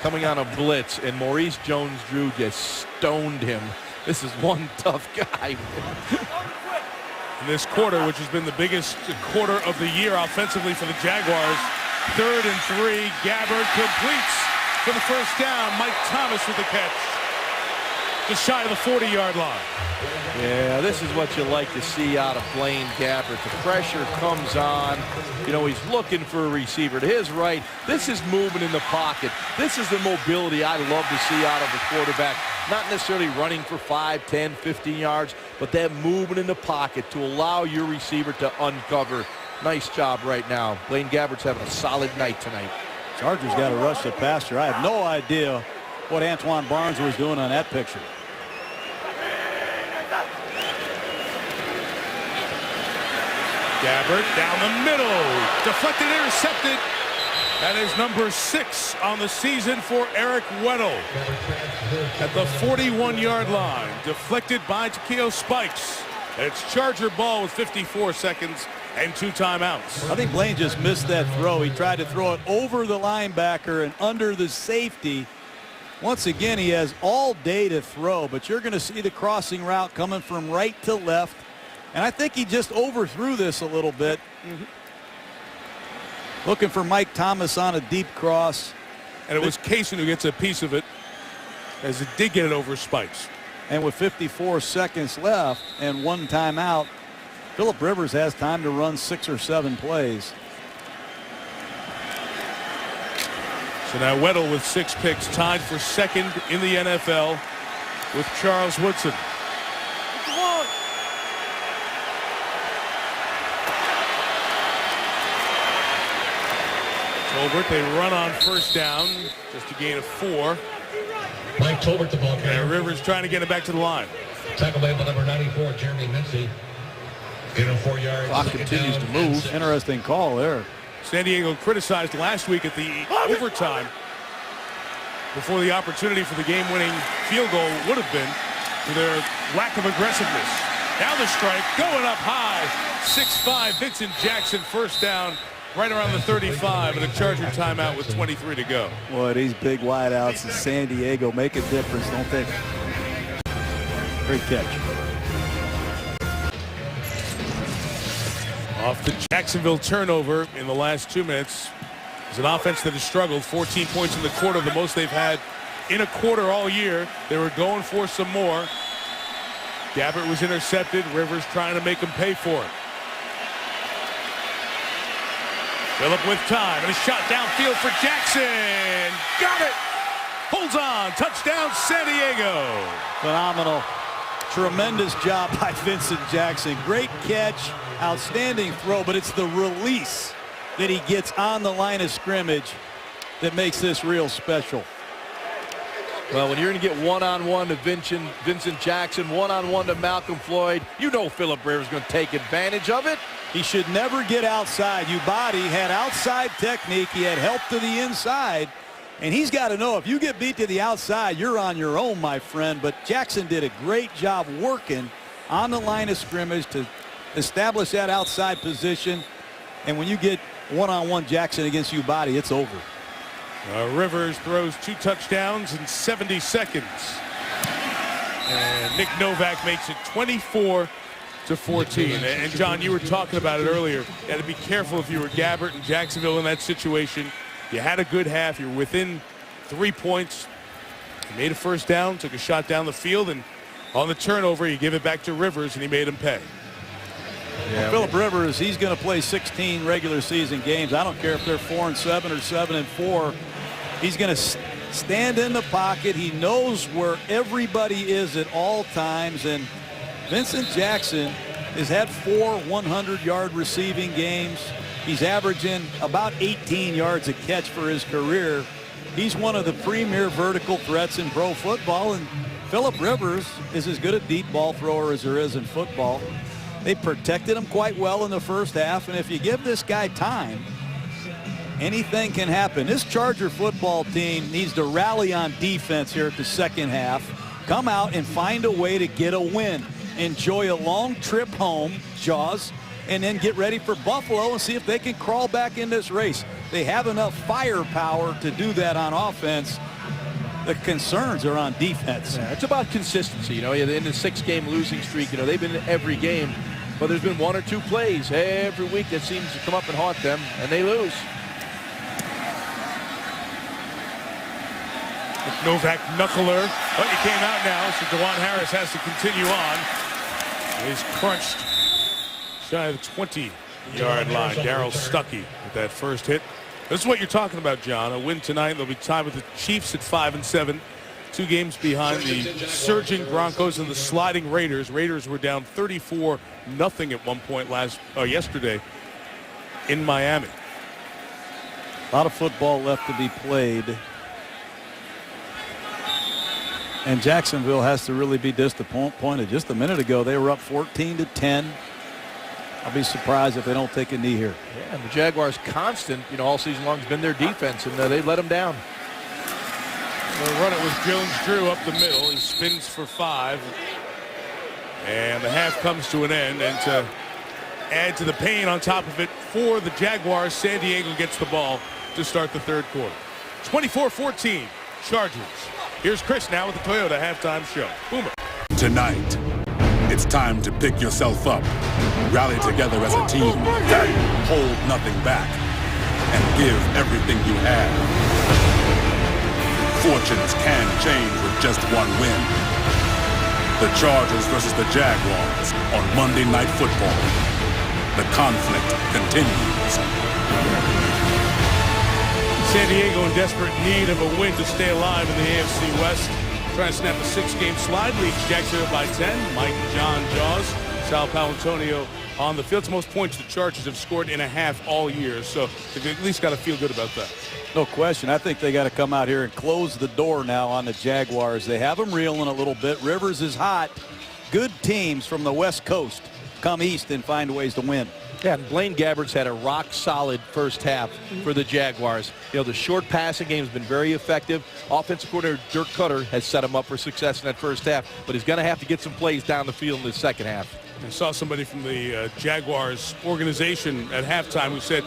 coming on a blitz, and Maurice Jones-Drew just stoned him. This is one tough guy. In this quarter, which has been the biggest quarter of the year offensively for the Jaguars, 3rd and 3. Gabbert completes for the first down. Mike Thomas with the catch. Just shy of the 40-yard line. Yeah, this is what you like to see out of Blaine Gabbert. The pressure comes on. You know, he's looking for a receiver to his right. This is movement in the pocket. This is the mobility I love to see out of a quarterback. Not necessarily running for 5, 10, 15 yards, but that movement in the pocket to allow your receiver to uncover. Nice job right now. Blaine Gabbert's having a solid night tonight. Chargers got to rush the passer. I have no idea what Antoine Barnes was doing on that picture. Gabbert down the middle. Deflected, intercepted. That is number 6 on the season for Eric Weddle. At the 41-yard line, deflected by Takeo Spikes. It's Charger ball with 54 seconds and 2 timeouts. I think Blaine just missed that throw. He tried to throw it over the linebacker and under the safety. Once again, he has all day to throw, but you're going to see the crossing route coming from right to left. And I think he just overthrew this a little bit. Looking for Mike Thomas on a deep cross. And it was Kaysen who gets a piece of it, as it did get it over Spikes. And with 54 seconds left and 1 timeout, Phillip Rivers has time to run 6 or 7 plays. So now Weddle with 6 picks, tied for 2nd in the NFL with Charles Woodson. Tolbert, they run on 1st down, just a gain of 4. Mike Tolbert, the ball carrier. And Rivers trying to get it back to the line. Tackle made by number 94, Jeremy Mincy. Gain of 4 yards. Clock continues to move. Interesting call there. San Diego criticized last week at the overtime before the opportunity for the game-winning field goal would have been for their lack of aggressiveness. Now the strike, going up high. 6'5", Vincent Jackson, 1st down, right around the 35, and a Charger timeout with 23 to go. Boy, these big wideouts in San Diego make a difference, don't they? Great catch. Off the Jacksonville turnover in the last 2 minutes. It's an offense that has struggled. 14 points in the quarter, the most they've had in a quarter all year. They were going for some more. Gabbert was intercepted. Rivers trying to make him pay for it. Phillip with time, and a shot downfield for Jackson. Got it! Holds on. Touchdown, San Diego. Phenomenal. Tremendous job by Vincent Jackson. Great catch, outstanding throw, but it's the release that he gets on the line of scrimmage that makes this real special. Well, when you're going to get one-on-one to Vincent Jackson, one-on-one to Malcolm Floyd, you know Phillip Rivers is going to take advantage of it. He should never get outside. Ubadi had outside technique. He had help to the inside. And he's got to know if you get beat to the outside, you're on your own, my friend. But Jackson did a great job working on the line of scrimmage to establish that outside position. And when you get one-on-one Jackson against Ubadi, it's over. Rivers throws 2 touchdowns in 70 seconds. And Nick Novak makes it 24-14. And John, you were talking about it earlier. You had to be careful if you were Gabbert and Jacksonville in that situation. You had a good half. You're within 3 points. You made a 1st down, took a shot down the field, and on the turnover, you give it back to Rivers, and he made him pay. Yeah. Phillip Rivers, he's going to play 16 regular season games. I don't care if they're 4-7 or 7-4. He's going to stand in the pocket. He knows where everybody is at all times. And Vincent Jackson has had 4 100-yard receiving games. He's averaging about 18 yards a catch for his career. He's one of the premier vertical threats in pro football, and Phillip Rivers is as good a deep ball thrower as there is in football. They protected him quite well in the 1st half, and if you give this guy time, anything can happen. This Charger football team needs to rally on defense here at the 2nd half, come out and find a way to get a win. Enjoy a long trip home, Jaws, and then get ready for Buffalo and see if they can crawl back in this race. They have enough firepower to do that on offense. The concerns are on defense. Yeah, it's about consistency. You know, in the 6-game losing streak, you know, they've been in every game, but there's been 1 or 2 plays every week that seems to come up and haunt them, and they lose. Novak knuckler, but he came out now, so DeJuan Harris has to continue on. He's crunched shy of the 20-yard line. Darryl Stuckey with that first hit. This is what you're talking about, John. A win tonight. They'll be tied with the Chiefs at 5-7. 2 games behind the surging Broncos and the sliding Raiders. Raiders were down 34-0 at one point yesterday in Miami. A lot of football left to be played. And Jacksonville has to really be disappointed. Just a minute ago, they were up 14-10. I'll be surprised if they don't take a knee here. Yeah, and the Jaguars' constant, all season long has been their defense, and they let them down. They'll run it with Jones-Drew up the middle. He spins for 5. And the half comes to an end. And to add to the pain on top of it for the Jaguars, San Diego gets the ball to start the third quarter. 24-14, Chargers. Here's Chris now with the Toyota halftime show. Boomer. Tonight, it's time to pick yourself up, rally together as a team, hold nothing back, and give everything you have. Fortunes can change with just one win. The Chargers versus the Jaguars on Monday Night Football. The conflict continues. San Diego in desperate need of a win to stay alive in the AFC West. Trying to snap a 6-game slide, leads Jacksonville by 10. Mike, John, Jaws, Sal Paolantonio on the field. It's the most points the Chargers have scored in a half all year, so they've at least got to feel good about that. No question. I think they got to come out here and close the door now on the Jaguars. They have them reeling a little bit. Rivers is hot. Good teams from the West Coast come east and find ways to win. Yeah, and Blaine Gabbert's had a rock-solid first half for the Jaguars. The short passing game has been very effective. Offensive coordinator Dirk Cutter has set him up for success in that first half, but he's going to have to get some plays down the field in the second half. I saw somebody from the Jaguars organization at halftime who said,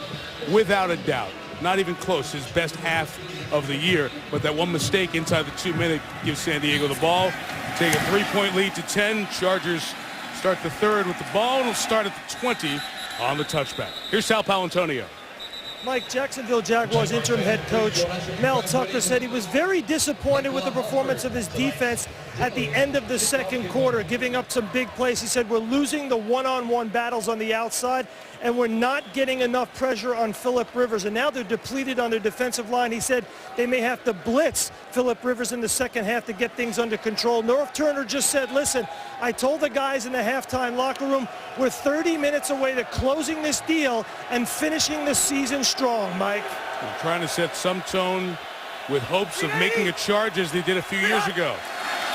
without a doubt, not even close, his best half of the year, but that one mistake inside the 2-minute gives San Diego the ball. Take a 3-point lead to 10. Chargers start the third with the ball, and it'll start at the 20 on the touchback. Here's Sal Paolantonio. Mike, Jacksonville Jaguars interim head coach Mel Tucker said he was very disappointed with the performance of his defense at the end of the second quarter, giving up some big plays. He said, we're losing the one-on-one battles on the outside, and we're not getting enough pressure on Phillip Rivers. And now they're depleted on their defensive line. He said they may have to blitz Phillip Rivers in the second half to get things under control. North Turner just said, listen, I told the guys in the halftime locker room, we're 30 minutes away to closing this deal and finishing the season strong, Mike. They're trying to set some tone with hopes of making a charge as they did a few years ago.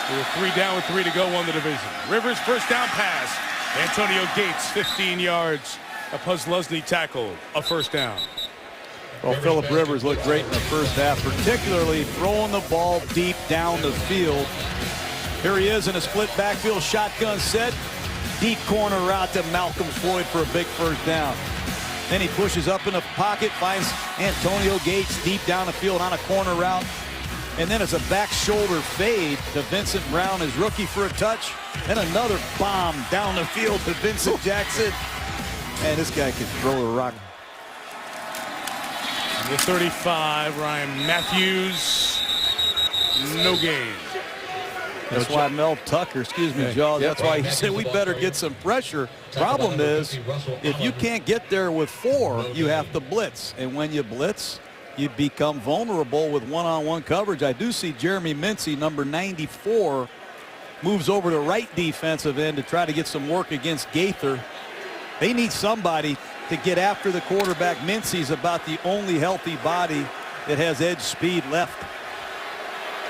They were 3 down with 3 to go, won the division. Rivers first down pass. Antonio Gates, 15 yards. A Puzzlesny tackle, a first down. Well, Phillip Rivers looked great in the first half, particularly throwing the ball deep down the field. Here he is in a split backfield, shotgun set. Deep corner route to Malcolm Floyd for a big first down. Then he pushes up in the pocket, finds Antonio Gates deep down the field on a corner route. And then it's a back shoulder fade to Vincent Brown, his rookie, for a touch. And another bomb down the field to Vincent Jackson. Man, this guy can throw a rock. The 35, Ryan Matthews, no gain. That's why Mel Tucker, excuse me, Jaws, that's why he said we better get some pressure. Problem is, if you can't get there with 4, you have to blitz. And when you blitz, you become vulnerable with one-on-one coverage. I do see Jeremy Mincy, number 94, moves over to right defensive end to try to get some work against Gaither. They need somebody to get after the quarterback. Mincy's about the only healthy body that has edge speed left.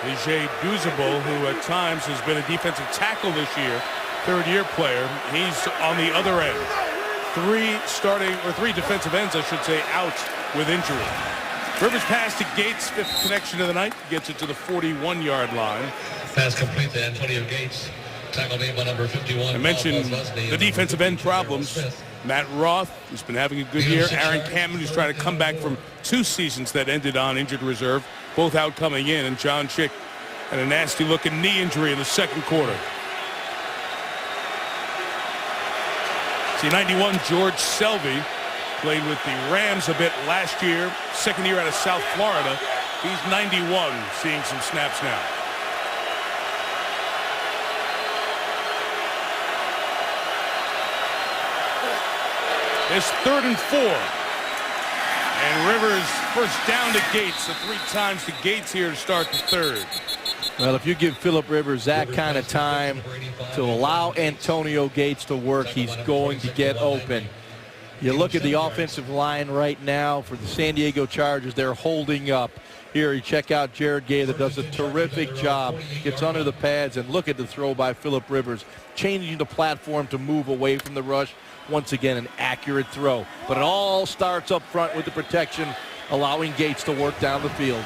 Ajay Duzable, who at times has been a defensive tackle this year, third-year player. He's on the other end. 3 defensive ends, I should say, out with injury. Rivers pass to Gates, 5th connection of the night, gets it to the 41-yard line. Pass complete to Antonio Gates. Tackle made by number 51. I mentioned the defensive end problems. Matt Roth, who's been having a good year. Aaron Campbell, who's trying to come back from 2 seasons that ended on injured reserve. Both out coming in. And John Chick had a nasty-looking knee injury in the second quarter. See, 91, George Selvey, played with the Rams a bit last year. Second year out of South Florida. He's 91, seeing some snaps now. It's 3rd and 4. And Rivers first down to Gates. So 3 times to Gates here to start the third. Well, if you give Phillip Rivers that kind of time to allow Antonio Gates to work, he's going to get open. You look at the offensive line right now for the San Diego Chargers. They're holding up. Here, you check out Jared Gay that does a terrific job. Gets under the pads, and look at the throw by Phillip Rivers, changing the platform to move away from the rush. once again, an accurate throw. But it all starts up front with the protection, allowing Gates to work down the field.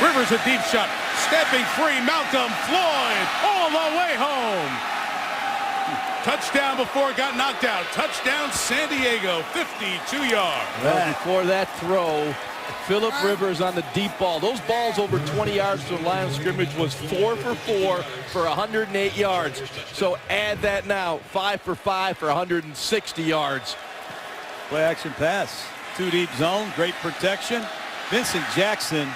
Rivers a deep shot. Stepping free, Malcolm Floyd all the way home. Touchdown before it got knocked out. Touchdown San Diego, 52 yards. Well, before that throw, Phillip Rivers on the deep ball. Those balls over 20 yards from the line of scrimmage was 4 for 4 for 108 yards. So add that now, 5 for 5 for 160 yards. Play action pass. 2 deep zone, great protection. Vincent Jackson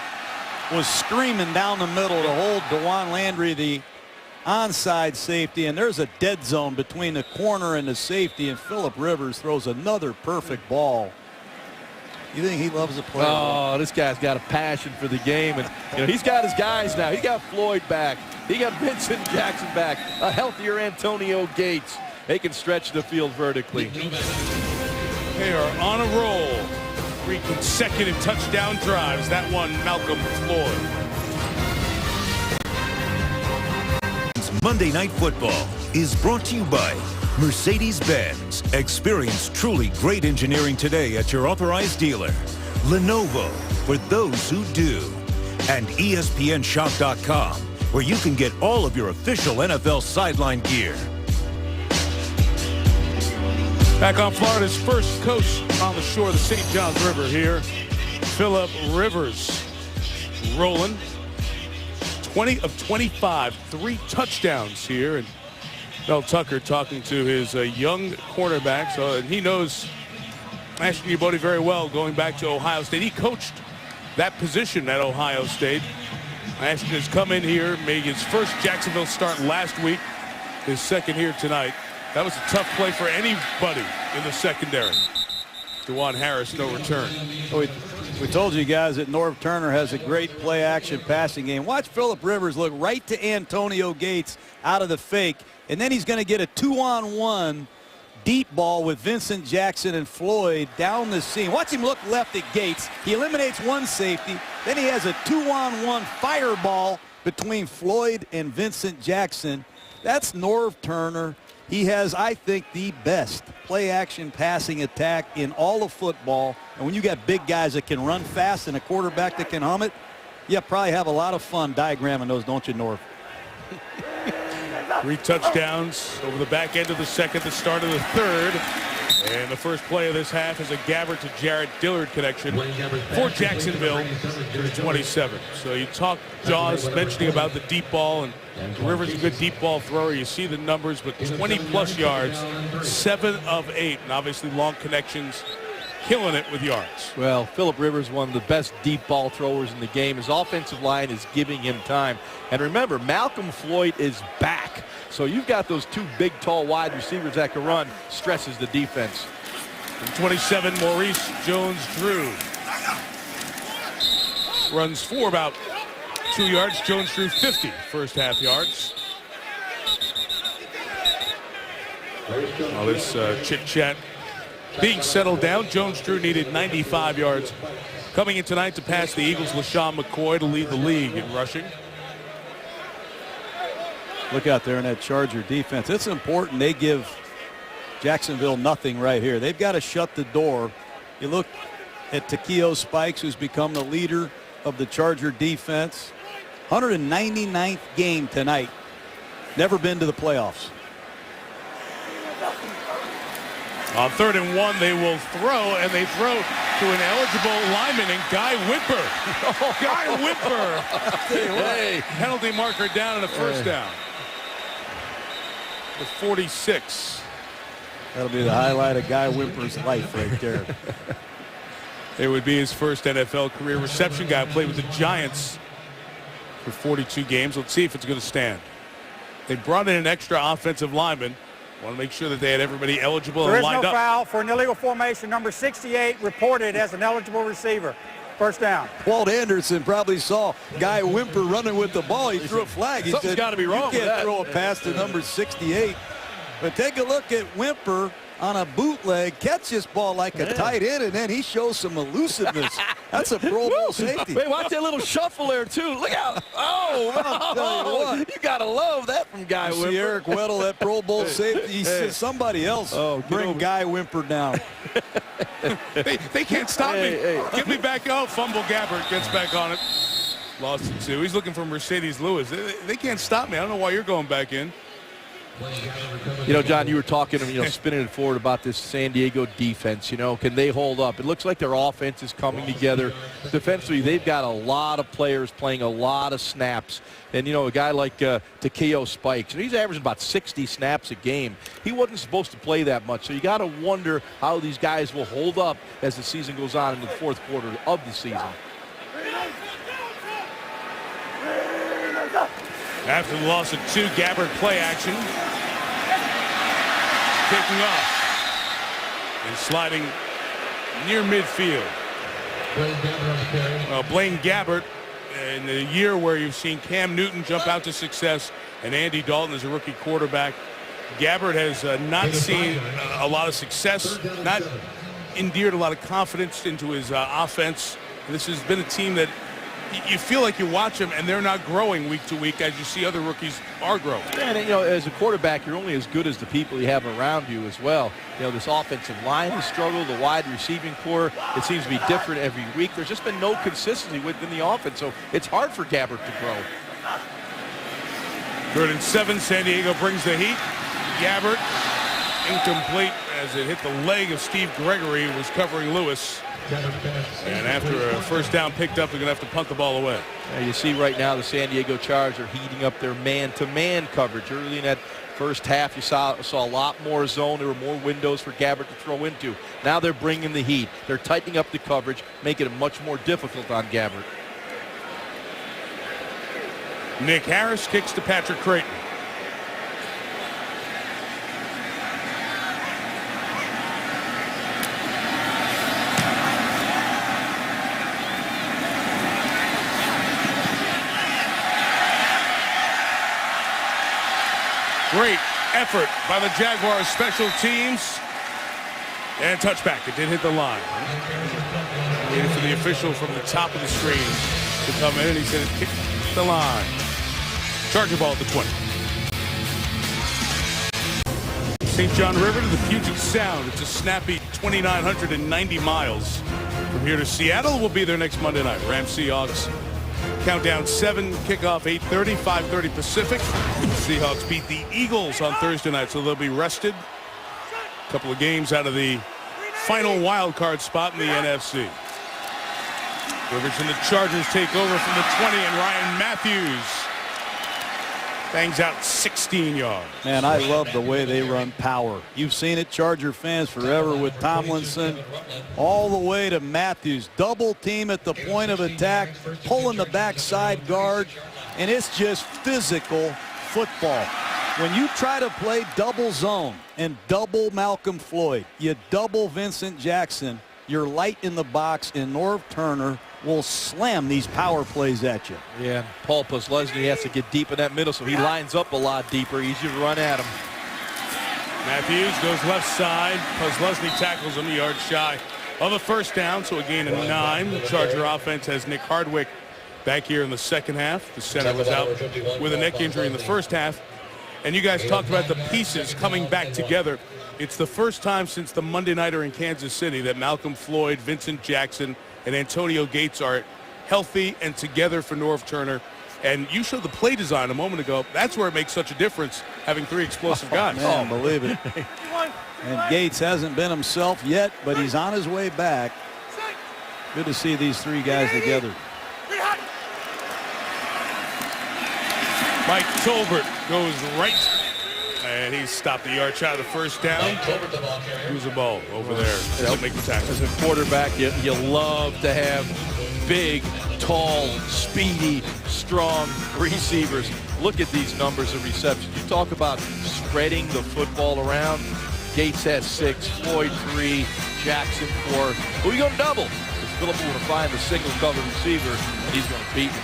was screaming down the middle to hold DeJuan Landry, the onside safety, and there's a dead zone between the corner and the safety, and Phillip Rivers throws another perfect ball. You think he loves the play? Oh, this guy's got a passion for the game, and he's got his guys now. He got Floyd back. He got Vincent Jackson back. A healthier Antonio Gates. They can stretch the field vertically. They are on a roll. 3 consecutive touchdown drives. That one, Malcolm Floyd. Monday Night Football is brought to you by Mercedes-Benz. Experience truly great engineering today at your authorized dealer. Lenovo, for those who do. And ESPNShop.com, where you can get all of your official NFL sideline gear. Back on Florida's first coast on the shore of the St. Johns River here. Phillip Rivers rolling. 20 of 25, 3 touchdowns here. And Mel Tucker talking to his young cornerback. And he knows Ashton Yeboah very well going back to Ohio State. He coached that position at Ohio State. Ashton has come in here, made his first Jacksonville start last week, his second here tonight. That was a tough play for anybody in the secondary. DeJuan Harris, no return. We told you guys that Norv Turner has a great play-action passing game. Watch Phillip Rivers look right to Antonio Gates out of the fake, and then he's going to get a 2-on-1 deep ball with Vincent Jackson and Floyd down the seam. Watch him look left at Gates. He eliminates one safety. Then he has a 2-on-1 fireball between Floyd and Vincent Jackson. That's Norv Turner. He has, I think, the best play-action passing attack in all of football. And when you got big guys that can run fast and a quarterback that can hum it, you probably have a lot of fun diagramming those, don't you, Norv? 3 touchdowns over the back end of the second, the start of the third. And the first play of this half is a Gabbert to Jared Dillard connection for Jacksonville to the 27. So you talk, Jaws, mentioning about the deep ball, and Rivers a good deep ball thrower. You see the numbers, but 20-plus yards, 7 of 8. And obviously long connections, killing it with yards. Well, Phillip Rivers, one of the best deep ball throwers in the game. His offensive line is giving him time. And remember, Malcolm Floyd is back. So you've got those 2 big, tall wide receivers that can run. Stresses the defense. From 27, Maurice Jones-Drew runs for about 2 yards. Jones-Drew 50 first half yards. All this chit-chat being settled down. Jones-Drew needed 95 yards coming in tonight to pass the Eagles' LaShawn McCoy to lead the league in rushing. Look out there in that Charger defense. It's important they give Jacksonville nothing right here. They've got to shut the door. You look at Takeo Spikes, who's become the leader of the Charger defense. 199th game tonight. Never been to the playoffs. On 3rd and 1, they will throw, and they throw to an eligible lineman in Guy Whipper. Guy Whipper. Hey, penalty marker down and a first down. The 46. That'll be the highlight of Guy Whipper's life right there. It would be his first NFL career reception. Guy played with the Giants for 42 games. Let's see if it's going to stand. They brought in an extra offensive lineman. Want to make sure that they had everybody eligible and lined up. There is no foul for an illegal formation. Number 68 reported as an eligible receiver. First down. Walt Anderson probably saw Guy Whipper running with the ball. He threw a flag. He Something's said, got to be wrong you with can't that. throw a pass to number 68. But take a look at Whipper on a bootleg. Catch this ball like a tight end, and then he shows some elusiveness That's a Pro Bowl safety. Hey, watch that little shuffle there, too. Look out. Oh, you got to love that from Guy Wimper. See Eric Weddle, that Pro Bowl safety. He said somebody else bring Guy Wimper down. they can't stop me. Get me back out. Fumble. Gabbert gets back on it. Lost it, too. He's looking for Mercedes Lewis. They can't stop me. I don't know why you're going back in. You know, John, you were talking, spinning it forward about this San Diego defense. Can they hold up? It looks like their offense is coming together. Defensively, they've got a lot of players playing a lot of snaps. And, a guy like Takeo Spikes, he's averaging about 60 snaps a game. He wasn't supposed to play that much. So you got to wonder how these guys will hold up as the season goes on in the fourth quarter of the season. After the loss of 2, Gabbert play action. Kicking off and sliding near midfield. Well, Blaine Gabbert, in the year where you've seen Cam Newton jump out to success and Andy Dalton as a rookie quarterback, Gabbert has not seen a lot of success, not endeared a lot of confidence into his offense. And this has been a team that you feel like you watch them and they're not growing week to week as you see other rookies are growing. Yeah, and as a quarterback, you're only as good as the people you have around you as well. This offensive line has struggled, the wide receiving core, it seems to be different every week. There's just been no consistency within the offense, so it's hard for Gabbert to grow. 3rd and 7, San Diego brings the heat. Gabbert incomplete as it hit the leg of Steve Gregory, who was covering Lewis. And after a first down picked up, they're going to have to punt the ball away. You see right now the San Diego Chargers are heating up their man-to-man coverage. Early in that first half, you saw a lot more zone. There were more windows for Gabbert to throw into. Now they're bringing the heat. They're tightening up the coverage, making it much more difficult on Gabbert. Nick Harris kicks to Patrick Creighton. Great effort by the Jaguars special teams. And touchback. It did hit the line. Waiting for the official from the top of the screen to come in, and he said it kicked the line. Charger ball at the 20. St. John River to the Puget Sound. It's a snappy 2,990 miles. From here to Seattle will be their next Monday night. Rams Seahawks. Countdown 7, kickoff 8:30, 5:30 Pacific. Seahawks beat the Eagles on Thursday night, so they'll be rested. A couple of games out of the final wild card spot in the NFC. Rivers and the Chargers take over from the 20, and Ryan Matthews bangs out 16 yards. Man, I love the way they run power. You've seen it, Charger fans, forever with Tomlinson all the way to Matthews. Double team at the point of attack, pulling the backside guard, and it's just physical football. When you try to play double zone and double Malcolm Floyd, you double Vincent Jackson, you're light in the box, and Norv Turner will slam these power plays at you. Yeah, Paul Posluszny has to get deep in that middle, so he lines up a lot deeper. Easier to run at him. Matthews goes left side. Posluszny tackles him a yard shy of a first down, so a gain of 9. The Charger offense has Nick Hardwick back here in the second half. The center was out with a neck injury in the first half. And you guys talked about the pieces coming back together. It's the first time since the Monday Nighter in Kansas City that Malcolm Floyd, Vincent Jackson, and Antonio Gates are healthy and together for Norv Turner. And you showed the play design a moment ago. That's where it makes such a difference, having 3 explosive guys. Man, believe it. And Gates hasn't been himself yet, but he's on his way back. Good to see these 3 guys together. Mike Tolbert goes right, and he's stopped the yard shot of the first down. Who's the ball over there? Doesn't make the tackle. As a quarterback, you love to have big, tall, speedy, strong receivers. Look at these numbers of receptions. You talk about spreading the football around. Gates has 6, Floyd 3, Jackson 4. Who are you going to double? Because Phillips going to find the single cover receiver, and he's going to beat him.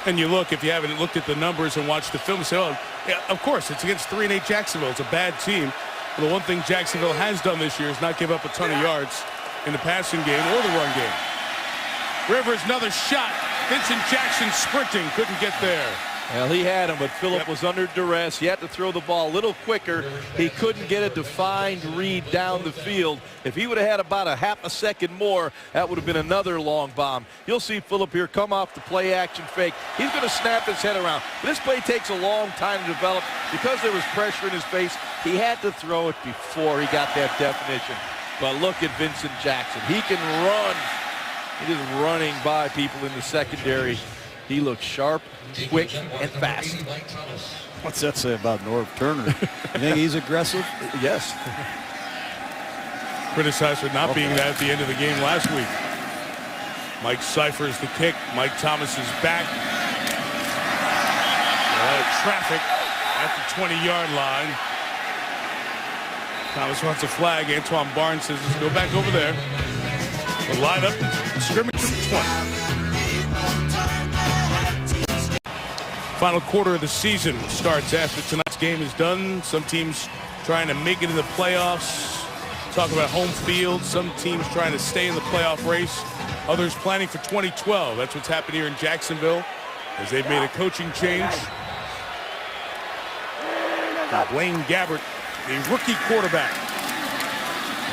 And you look, if you haven't looked at the numbers and watched the film, you say, oh, yeah, of course, it's against 3-8 Jacksonville. It's a bad team. But the one thing Jacksonville has done this year is not give up a ton of yards in the passing game or the run game. Rivers, another shot. Vincent Jackson sprinting, couldn't get there. Well, he had him, but Phillip was under duress. He had to throw the ball a little quicker. He couldn't get a defined read down the field. If he would have had about a half a second more, that would have been another long bomb. You'll see Phillip here come off the play action fake. He's going to snap his head around. This play takes a long time to develop. Because there was pressure in his face, he had to throw it before he got that definition. But look at Vincent Jackson. He can run. He is running by people in the secondary. He looks sharp, quick, and fast. What's that say about Norv Turner? You think he's aggressive? Yes. Criticized for not being that at the end of the game last week. Mike Cyphers the kick. Mike Thomas is back. A lot of traffic at the 20-yard line. Thomas wants a flag. Antoine Barnes says, let's go back over there. We'll line up and scrimmage from the 20. Final quarter of the season starts after tonight's game is done. Some teams trying to make it in the playoffs. Talk about home field. Some teams trying to stay in the playoff race. Others planning for 2012. That's what's happened here in Jacksonville as they've made a coaching change. Blaine Gabbert, the rookie quarterback.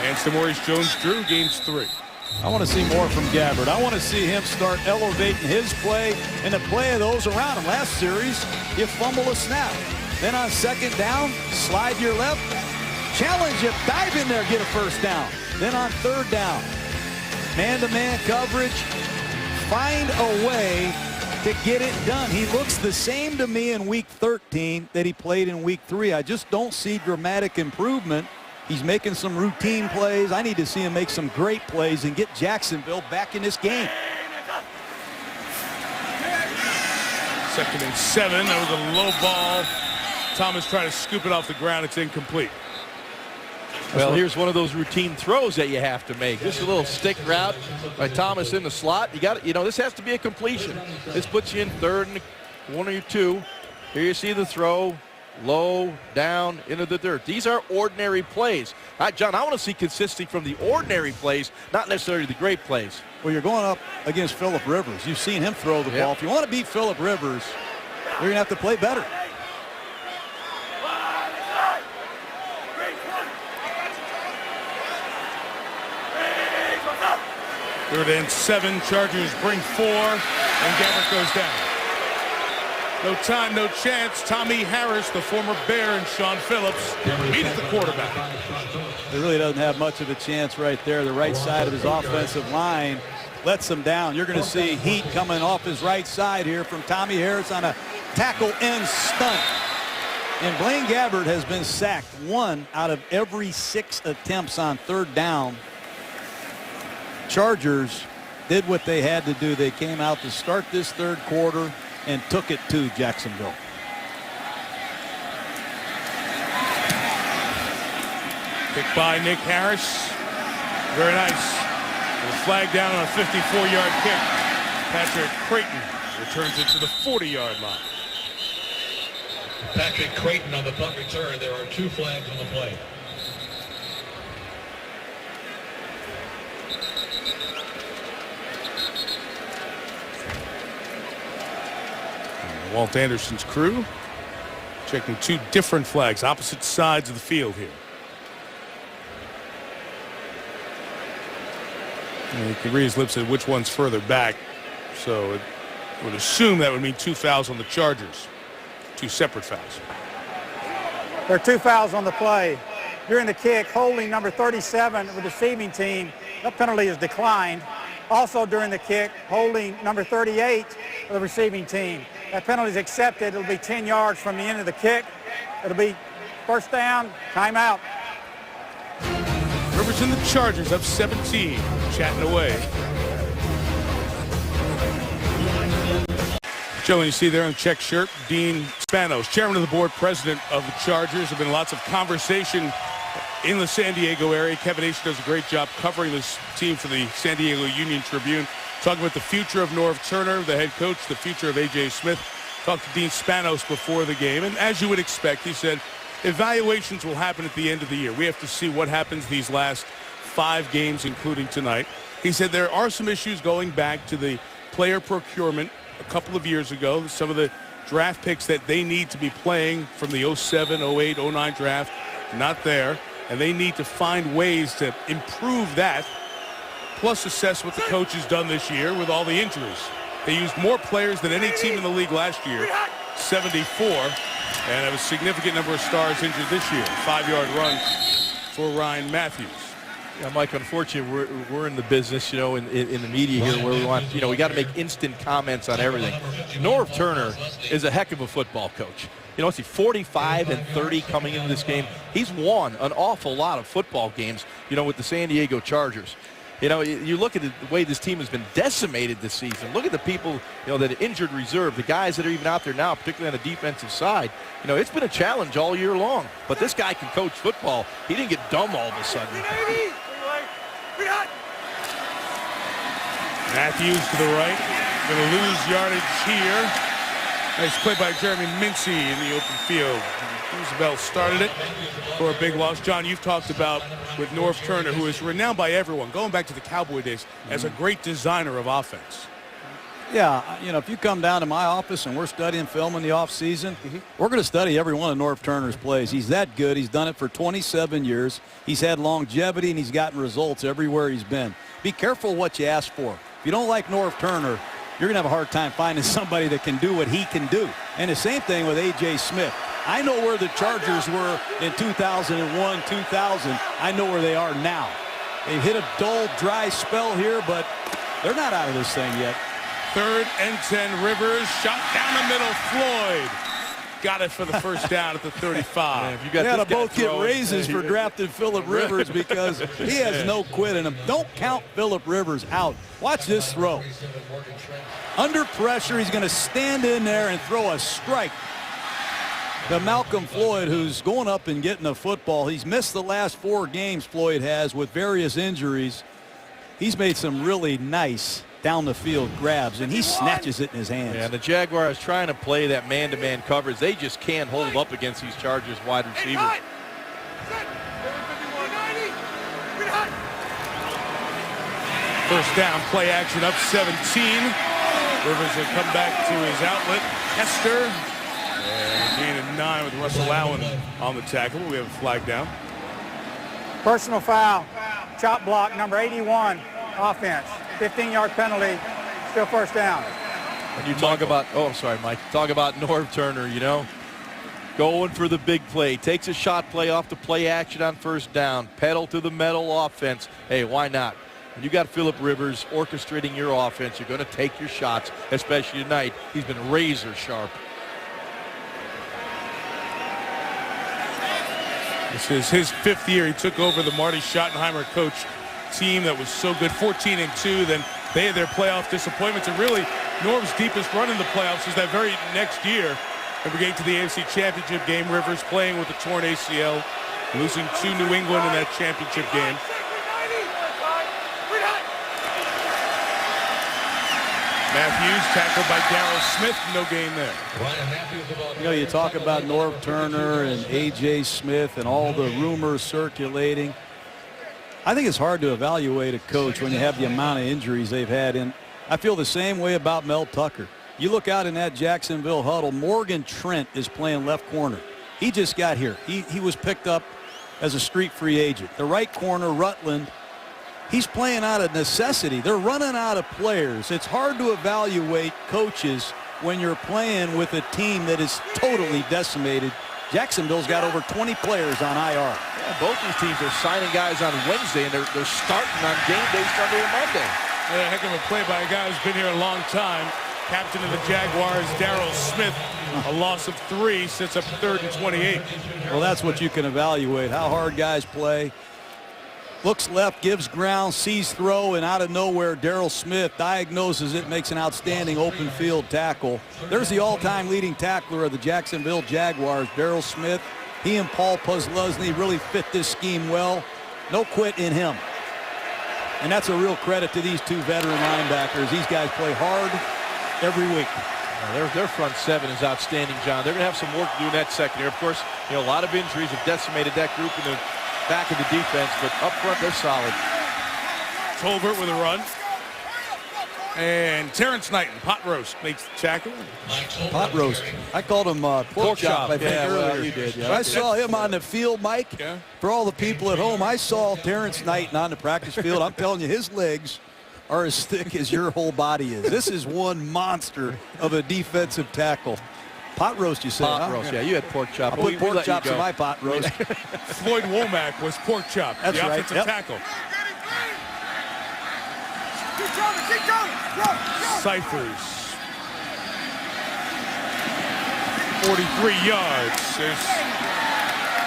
Hands to Maurice Jones-Drew, gains 3. I want to see more from Gabbert. I want to see him start elevating his play and the play of those around him. Last series, you fumble a snap. Then on second down, slide your left, challenge you, dive in there, get a first down. Then on third down, man-to-man coverage, find a way to get it done. He looks the same to me in week 13 that he played in week 3. I just don't see dramatic improvement. He's making some routine plays. I need to see him make some great plays and get Jacksonville back in this game. 2nd and 7. That was a low ball. Thomas tried to scoop it off the ground. It's incomplete. Well, here's one of those routine throws that you have to make. Just a little stick route by Thomas in the slot. You got it. You know, this has to be a completion. This puts you in 3rd and 1 or 2. Here you see the throw. Low, down, into the dirt. These are ordinary plays. John, I want to see consistency from the ordinary plays, not necessarily the great plays. Well, you're going up against Phillip Rivers. You've seen him throw the ball. If you want to beat Phillip Rivers, you're going to have to play better. 3rd and 7. Chargers bring 4, and Gabbert goes down. No time, no chance. Tommy Harris, the former Bear, and Sean Phillips meet at the quarterback. He really doesn't have much of a chance right there. The right side of his offensive line lets him down. You're going to see heat coming off his right side here from Tommy Harris on a tackle end stunt. And Blaine Gabbert has been sacked 1 out of every 6 attempts on 3rd down. Chargers did what they had to do. They came out to start this 3rd quarter and took it to Jacksonville. Pick by Nick Harris. Very nice. A flag down on a 54-yard kick. Patrick Creighton returns it to the 40-yard line. Patrick Creighton on the punt return. There are 2 flags on the play. Walt Anderson's crew checking 2 different flags, opposite sides of the field here. And you can read his lips at which one's further back. So it would assume that would mean 2 fouls on the Chargers. 2 separate fouls. There are 2 fouls on the play. During the kick, holding number 37 of the receiving team. That penalty is declined. Also during the kick, holding number 38 of the receiving team. That penalty is accepted. It'll be 10 yards from the end of the kick. It'll be first down, timeout. Rivers and the Chargers up 17, chatting away. Joe, you see there in the check shirt, Dean Spanos, chairman of the board, president of the Chargers. There have been lots of conversation in the San Diego area. Kevin Nation does a great job covering this team for the San Diego Union Tribune. Talking about the future of Norv Turner, the head coach, the future of A.J. Smith. Talked to Dean Spanos before the game, and as you would expect, he said, evaluations will happen at the end of the year. We have to see what happens these last 5 games, including tonight. He said there are some issues going back to the player procurement a couple of years ago. Some of the draft picks that they need to be playing from the 07, 08, 09 draft, not there. And they need to find ways to improve that, plus assess what the coach has done this year with all the injuries. They used more players than any team in the league last year, 74, and have a significant number of stars injured this year. 5-yard run for Ryan Matthews. Yeah, Mike, unfortunately, we're in the business, in the media here where we want, we got to make instant comments on everything. Norv Turner is a heck of a football coach. Let's see, 45 and 30 coming into this game. He's won an awful lot of football games, with the San Diego Chargers. You look at the way this team has been decimated this season. Look at the people, that are injured reserve, the guys that are even out there now, particularly on the defensive side. It's been a challenge all year long. But this guy can coach football. He didn't get dumb all of a sudden. Matthews to the right. Going to lose yardage here. Nice play by Jeremy Mincy in the open field. Roosevelt started it for a big loss. John, you've talked about with Norv Turner, who is renowned by everyone, going back to the Cowboy days, as a great designer of offense. Yeah, if you come down to my office and we're studying film in the offseason, we're going to study every one of Norv Turner's plays. He's that good. He's done it for 27 years. He's had longevity, and he's gotten results everywhere he's been. Be careful what you ask for. If you don't like Norv Turner, you're going to have a hard time finding somebody that can do what he can do. And the same thing with A.J. Smith. I know where the Chargers were in 2001, 2000. I know where they are now. They've hit a dull, dry spell here, but they're not out of this thing yet. 3rd and 10, Rivers, shot down the middle, Floyd. Got it for the first down at the 35. Man, you got to both get raises for drafting Phillip Rivers because he has no quit in him. Don't count Phillip Rivers out. Watch this throw. Under pressure, he's going to stand in there and throw a strike to Malcolm Floyd, who's going up and getting the football. He's missed the last 4 games, Floyd has, with various injuries. He's made some really nice down the field grabs, and he snatches it in his hands. Yeah, the Jaguars trying to play that man-to-man coverage. They just can't hold up against these Chargers wide receivers. First down, play action up 17. Rivers will come back to his outlet. Hester. And gain of 9 with Russell Allen on the tackle. We have a flag down. Personal foul. Chop block number 81. Offense. 15-yard penalty. Still first down. When you talk about, I'm sorry, Mike. Talk about Norv Turner, going for the big play. Takes a shot play off the play action on first down. Pedal to the metal offense. Hey, why not? When you got Phillip Rivers orchestrating your offense, you're going to take your shots, especially tonight. He's been razor sharp. This is his 5th year. He took over the Marty Schottenheimer coach team that was so good, 14-2. Then they had their playoff disappointments. And really, Norm's deepest run in the playoffs is that very next year. And we get to the AFC Championship game. Rivers playing with a torn ACL, losing to New England in that championship game. Matthews tackled by Darryl Smith. No gain there. You talk about Norv Turner and A.J. Smith and all the rumors circulating. I think it's hard to evaluate a coach when you have the amount of injuries they've had. And I feel the same way about Mel Tucker. You look out in that Jacksonville huddle, Morgan Trent is playing left corner. He just got here. He was picked up as a street free agent. The right corner, Rutland, he's playing out of necessity. They're running out of players. It's hard to evaluate coaches when you're playing with a team that is totally decimated. Jacksonville's got over 20 players on IR. Yeah, both these teams are signing guys on Wednesday, and they're starting on game day Sunday and Monday. Yeah, heck of a play by a guy who's been here a long time. Captain of the Jaguars, Darryl Smith. A loss of 3, sets up 3rd and 28. Well, that's what you can evaluate, how hard guys play. Looks left, gives ground, sees throw, and out of nowhere, Darryl Smith diagnoses it, makes an outstanding open field tackle. There's the all-time leading tackler of the Jacksonville Jaguars, Darryl Smith. He and Paul Posluszny really fit this scheme well. No quit in him. And that's a real credit to these 2 veteran linebackers. These guys play hard every week. Their front 7 is outstanding, John. They're going to have some work to do in that secondary. Of course, a lot of injuries have decimated that group in the back of the defense, but up front, they're solid. Tolbert with a run. And Terrence Knighton, pot roast, makes the tackle. Pot roast. I called him pork chop, I think, earlier. Well, you did, yeah. I saw him on the field, Mike. Yeah. For all the people at home, I saw Terrence Knighton on the practice field. I'm telling you, his legs are as thick as your whole body is. This is one monster of a defensive tackle. Pot roast, you said? Pot roast, yeah. You had pork chop. I put pork chops in my pot roast. Floyd Womack was pork chop, That's the right. offensive tackle. Cyphers. 43 yards. There's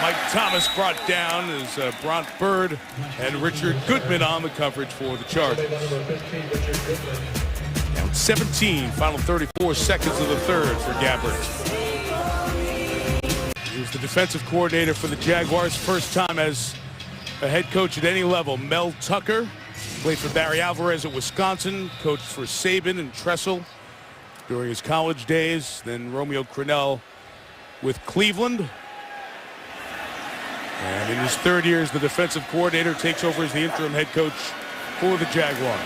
Mike Thomas brought down as Bront Bird and Richard Goodman on the coverage for the Chargers. Down 17, final 34 seconds of the third for Gabbert. He's the defensive coordinator for the Jaguars, first time as a head coach at any level. Mel Tucker played for Barry Alvarez at Wisconsin, coached for Saban and Tressel during his college days. Then Romeo Crennel with Cleveland. And in his third year as the defensive coordinator, takes over as the interim head coach for the Jaguars.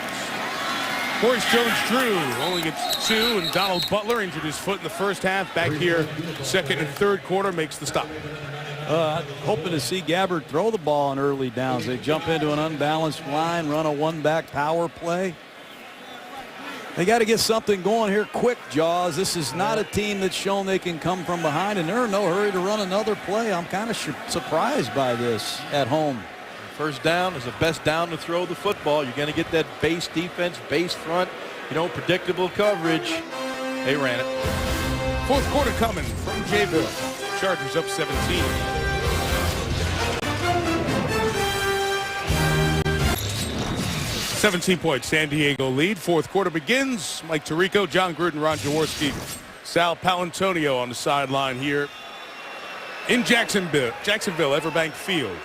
Maurice Jones-Drew only gets 2, and Donald Butler injured his foot in the first half. Back here, second and third quarter, makes the stop. Hoping to see Gabbert throw the ball on early downs. They jump into an unbalanced line, run a one-back power play. They got to get something going here quick, Jaws. This is not a team that's shown they can come from behind, and they're in no hurry to run another play. I'm kind of surprised by this at home. First down is the best down to throw the football. You're going to get that base defense, base front, predictable coverage. They ran it. Fourth quarter coming from Jayville. Chargers up 17. -17-point San Diego lead. Fourth quarter begins. Mike Tirico, John Gruden, Ron Jaworski, Sal Palantonio on the sideline here in Jacksonville, Everbank Field.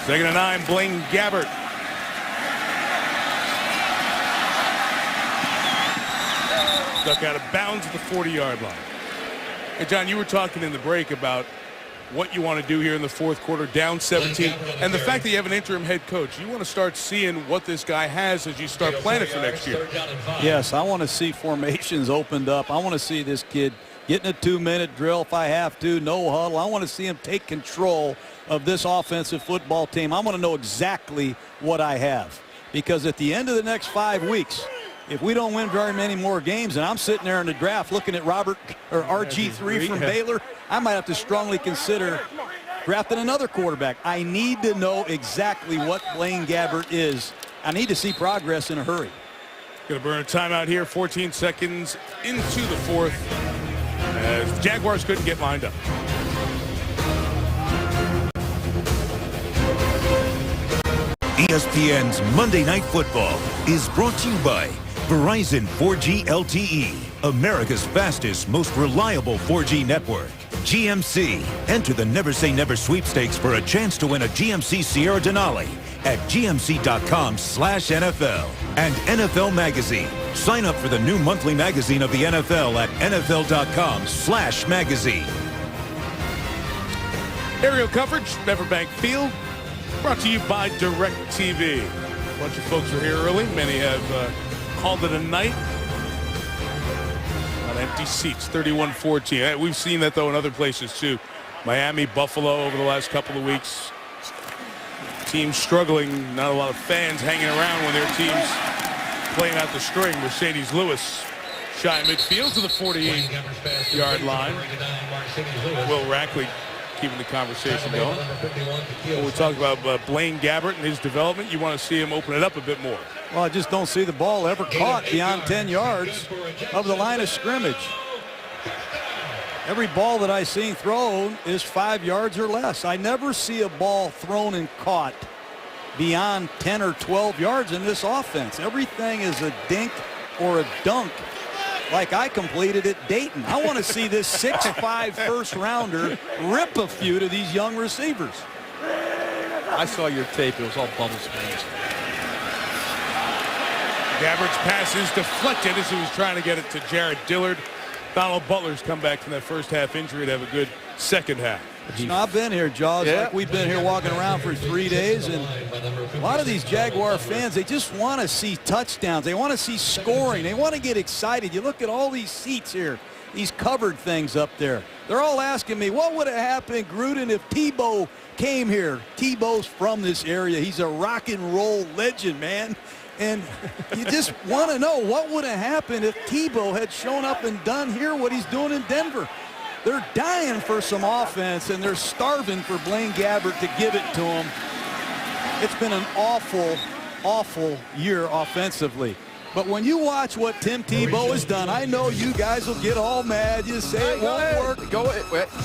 Second and 9, Blaine Gabbert. Stuck out of bounds at the 40-yard line. Hey, John, you were talking in the break about what you want to do here in the fourth quarter, down 17, and the fact that you have an interim head coach. You want to start seeing what this guy has as you start planning for next year. Yes, I want to see formations opened up. I want to see this kid getting a 2-minute drill if I have to, no huddle. I want to see him take control of this offensive football team. I want to know exactly what I have, because at the end of the next 5 weeks, if we don't win very many more games, and I'm sitting there in the draft looking at RG3 from Baylor, I might have to strongly consider drafting another quarterback. I need to know exactly what Blaine Gabbert is. I need to see progress in a hurry. Going to burn a timeout here, 14 seconds into the fourth, as the Jaguars couldn't get lined up. ESPN's Monday Night Football is brought to you by Verizon 4G LTE, America's fastest, most reliable 4G network. GMC. Enter the Never Say Never sweepstakes for a chance to win a GMC Sierra Denali at gmc.com/NFL. And NFL Magazine. Sign up for the new monthly magazine of the NFL at nfl.com/magazine. Aerial coverage, Everbank Field, brought to you by DirecTV. A bunch of folks are here early. Many have called it a night. Empty seats, 31-14. We've seen that, though, in other places, too. Miami, Buffalo over the last couple of weeks. Teams struggling. Not a lot of fans hanging around when their team's playing out the string. Mercedes Lewis shy midfield to the 48-yard line. Will Rackley keeping the conversation going. When we talk about Blaine Gabbert and his development, you want to see him open it up a bit more. Well, I just don't see the ball ever caught beyond 10 yards of the line of scrimmage. Every ball that I see thrown is 5 yards or less. I never see a ball thrown and caught beyond 10 or 12 yards in this offense. Everything is a dink or a dunk like I completed at Dayton. I want to see this 6'5" first rounder rip a few to these young receivers. I saw your tape. It was all bubble screens. Gabbert's pass is deflected as he was trying to get it to Jared Dillard. Donald Butler's come back from that first half injury to have a good second half. You know, I've been here, Jaws, like we've been here walking around for 3 days, and a lot of these Jaguar fans, they just want to see touchdowns. They want to see scoring. They want to get excited. You look at all these seats here, these covered things up there. They're all asking me, what would have happened, Gruden, if Tebow came here? Tebow's from this area. He's a rock and roll legend, man. And you just want to know what would have happened if Tebow had shown up and done here what he's doing in Denver. They're dying for some offense, and they're starving for Blaine Gabbert to give it to them. It's been an awful, awful year offensively. But when you watch what Tim Tebow has done, I know you guys will get all mad. You say it won't work.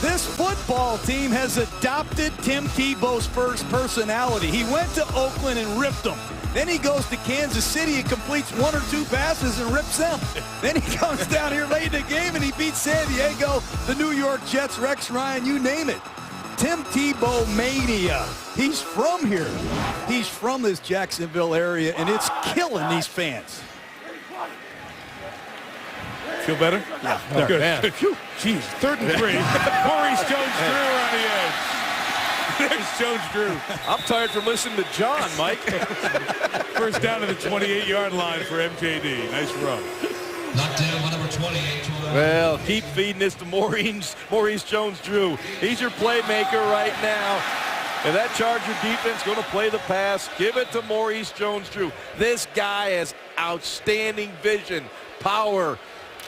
This football team has adopted Tim Tebow's first personality. He went to Oakland and ripped them. Then he goes to Kansas City and completes 1 or 2 passes and rips them. Then he comes down here late in the game and he beats San Diego, the New York Jets, Rex Ryan, you name it. Tim Tebow mania. He's from here. He's from this Jacksonville area, and it's killing these fans. Feel better? Yeah. Oh, good. Man. Jeez, 3rd and 3. Maurice Jones-Drew on the edge. There's Jones-Drew. I'm tired from listening to John, Mike. First down to the 28-yard line for MJD. Nice run. Knocked down by number 28. Well, keep feeding this to Maurice Jones-Drew. He's your playmaker right now. And that Charger defense going to play the pass. Give it to Maurice Jones-Drew. This guy has outstanding vision, power.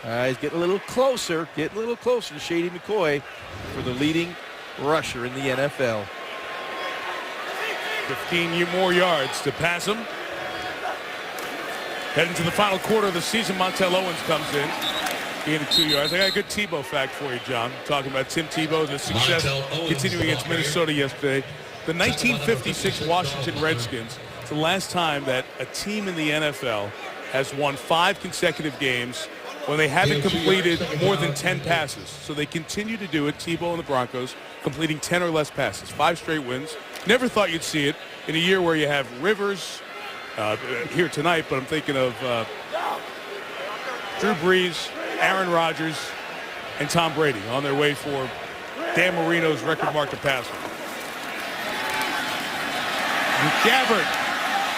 He's getting a little closer to Shady McCoy for the leading rusher in the NFL. 15 more yards to pass him. Heading to the final quarter of the season, Montel Owens comes in. Gain of 2 yards. I got a good Tebow fact for you, John. Talking about Tim Tebow, the success continuing against Minnesota yesterday. The 1956 Washington Redskins, it's the last time that a team in the NFL has won 5 consecutive games when they haven't completed more than 10 passes. So they continue to do it, Tebow and the Broncos, completing 10 or less passes. 5 straight wins. Never thought you'd see it in a year where you have Rivers here tonight, but I'm thinking of Drew Brees, Aaron Rodgers, and Tom Brady on their way for Dan Marino's record mark of passing. Gabbert,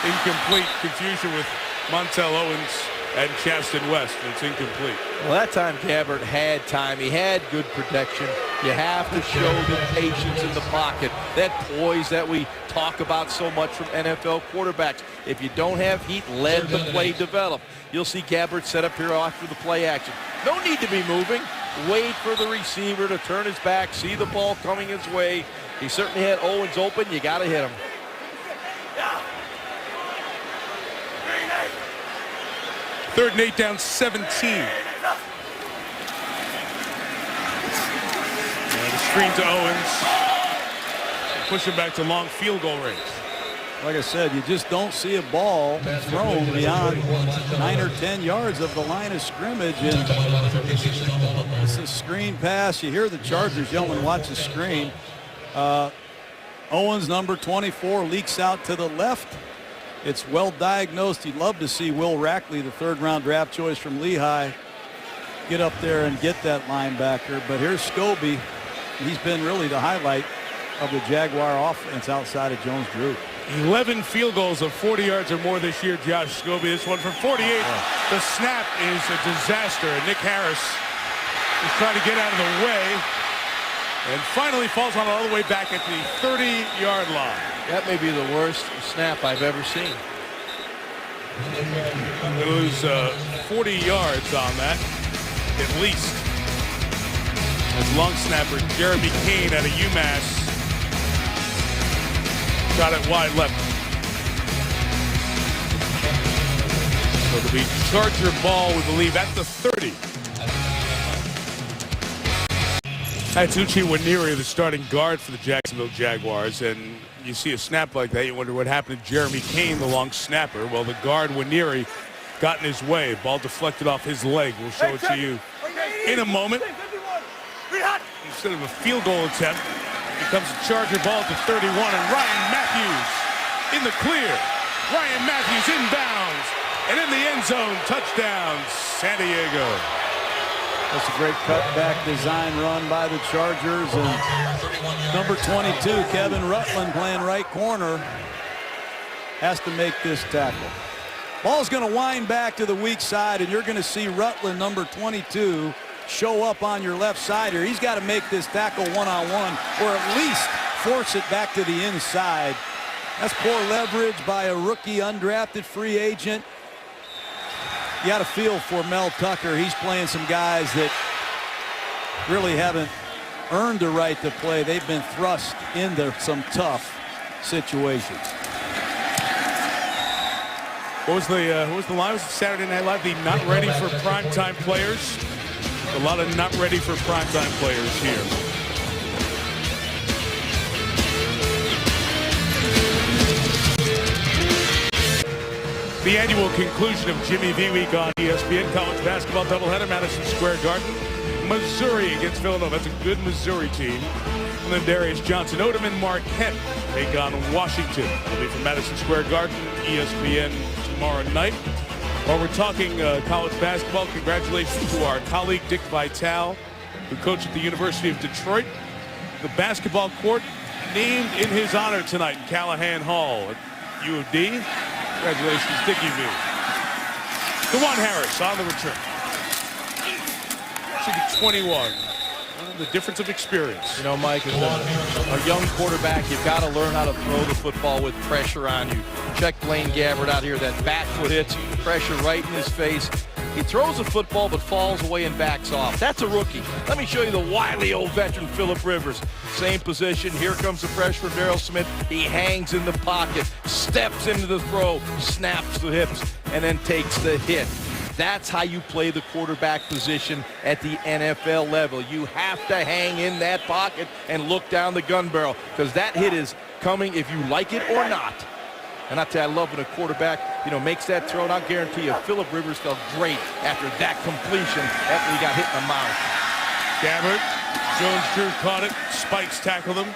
incomplete. Confusion with Montel Owens and Chaston West. It's incomplete. Well, that time Gabbert had time. He had good protection. You have to show the patience in the pocket, that poise that we talk about so much from NFL quarterbacks. If you don't have heat, let the play develop. You'll see Gabbert set up here after the play action. No need to be moving. Wait for the receiver to turn his back, see the ball coming his way. He certainly had Owens open. You got to hit him. Third and 8 down 17. And a screen to Owens. Push him back to long field goal range. Like I said, you just don't see a ball thrown beyond 9 or 10 yards of the line of scrimmage. And it's a screen pass. You hear the Chargers yelling, watch the screen. Owens, number 24, leaks out to the left. It's well diagnosed. You'd love to see Will Rackley, the 3rd-round draft choice from Lehigh, get up there and get that linebacker. But here's Scobie. He's been really the highlight of the Jaguar offense outside of Jones-Drew. 11 field goals of 40 yards or more this year, Josh Scobie. This one from 48. The snap is a disaster. Nick Harris is trying to get out of the way and finally falls on it all the way back at the 30-yard line. That may be the worst snap I've ever seen. Lose 40 yards on that, at least. As long snapper Jeremy Kane out of UMass got it wide left. So it'll be Charger ball, we believe, at the 30. That's Uche Nwaneri, the starting guard for the Jacksonville Jaguars, and you see a snap like that, you wonder what happened to Jeremy Kane, the long snapper. Well, the guard, Nwaneri, got in his way. Ball deflected off his leg. We'll show it to you in a moment. Instead of a field goal attempt, it becomes a Charger ball at the 31, and Ryan Matthews in the clear. Ryan Matthews inbounds, and in the end zone, touchdown, San Diego. That's a great cutback design run by the Chargers. And number 22, Kevin Rutland, playing right corner, has to make this tackle. Ball's going to wind back to the weak side, and you're going to see Rutland, number 22, show up on your left side here. He's got to make this tackle one-on-one, or at least force it back to the inside. That's poor leverage by a rookie undrafted free agent. You got to feel for Mel Tucker. He's playing some guys that really haven't earned the right to play. They've been thrust into some tough situations. What was the line? Was it Saturday Night Live? The not ready for primetime players. A lot of not ready for primetime players here. The annual conclusion of Jimmy V Week on ESPN. College basketball doubleheader, Madison Square Garden. Missouri against Villanova. That's a good Missouri team. And then Darius Johnson, Odom, and Marquette take on Washington. It'll be from Madison Square Garden, ESPN tomorrow night. While we're talking college basketball, congratulations to our colleague Dick Vitale, who coached at the University of Detroit. The basketball court named in his honor tonight in Callahan Hall at U of D. Congratulations, Dickie V. DeJuan Harris on the return. Should be 21. The difference of experience. You know, Mike, as a young quarterback, you've got to learn how to throw the football with pressure on you. Check Blaine Gabbert out here. That back foot hits, pressure right in his face. He throws the football but falls away and backs off. That's a rookie. Let me show you the wily old veteran Phillip Rivers. Same position. Here comes the pressure from Darryl Smith. He hangs in the pocket, steps into the throw, snaps the hips, and then takes the hit. That's how you play the quarterback position at the NFL level. You have to hang in that pocket and look down the gun barrel, because that hit is coming if you like it or not. And I tell you, I love when a quarterback, makes that throw. And I'll guarantee you, Phillip Rivers felt great after that completion after he got hit in the mouth. Gabbert, Jones-Drew caught it. Spikes tackled him.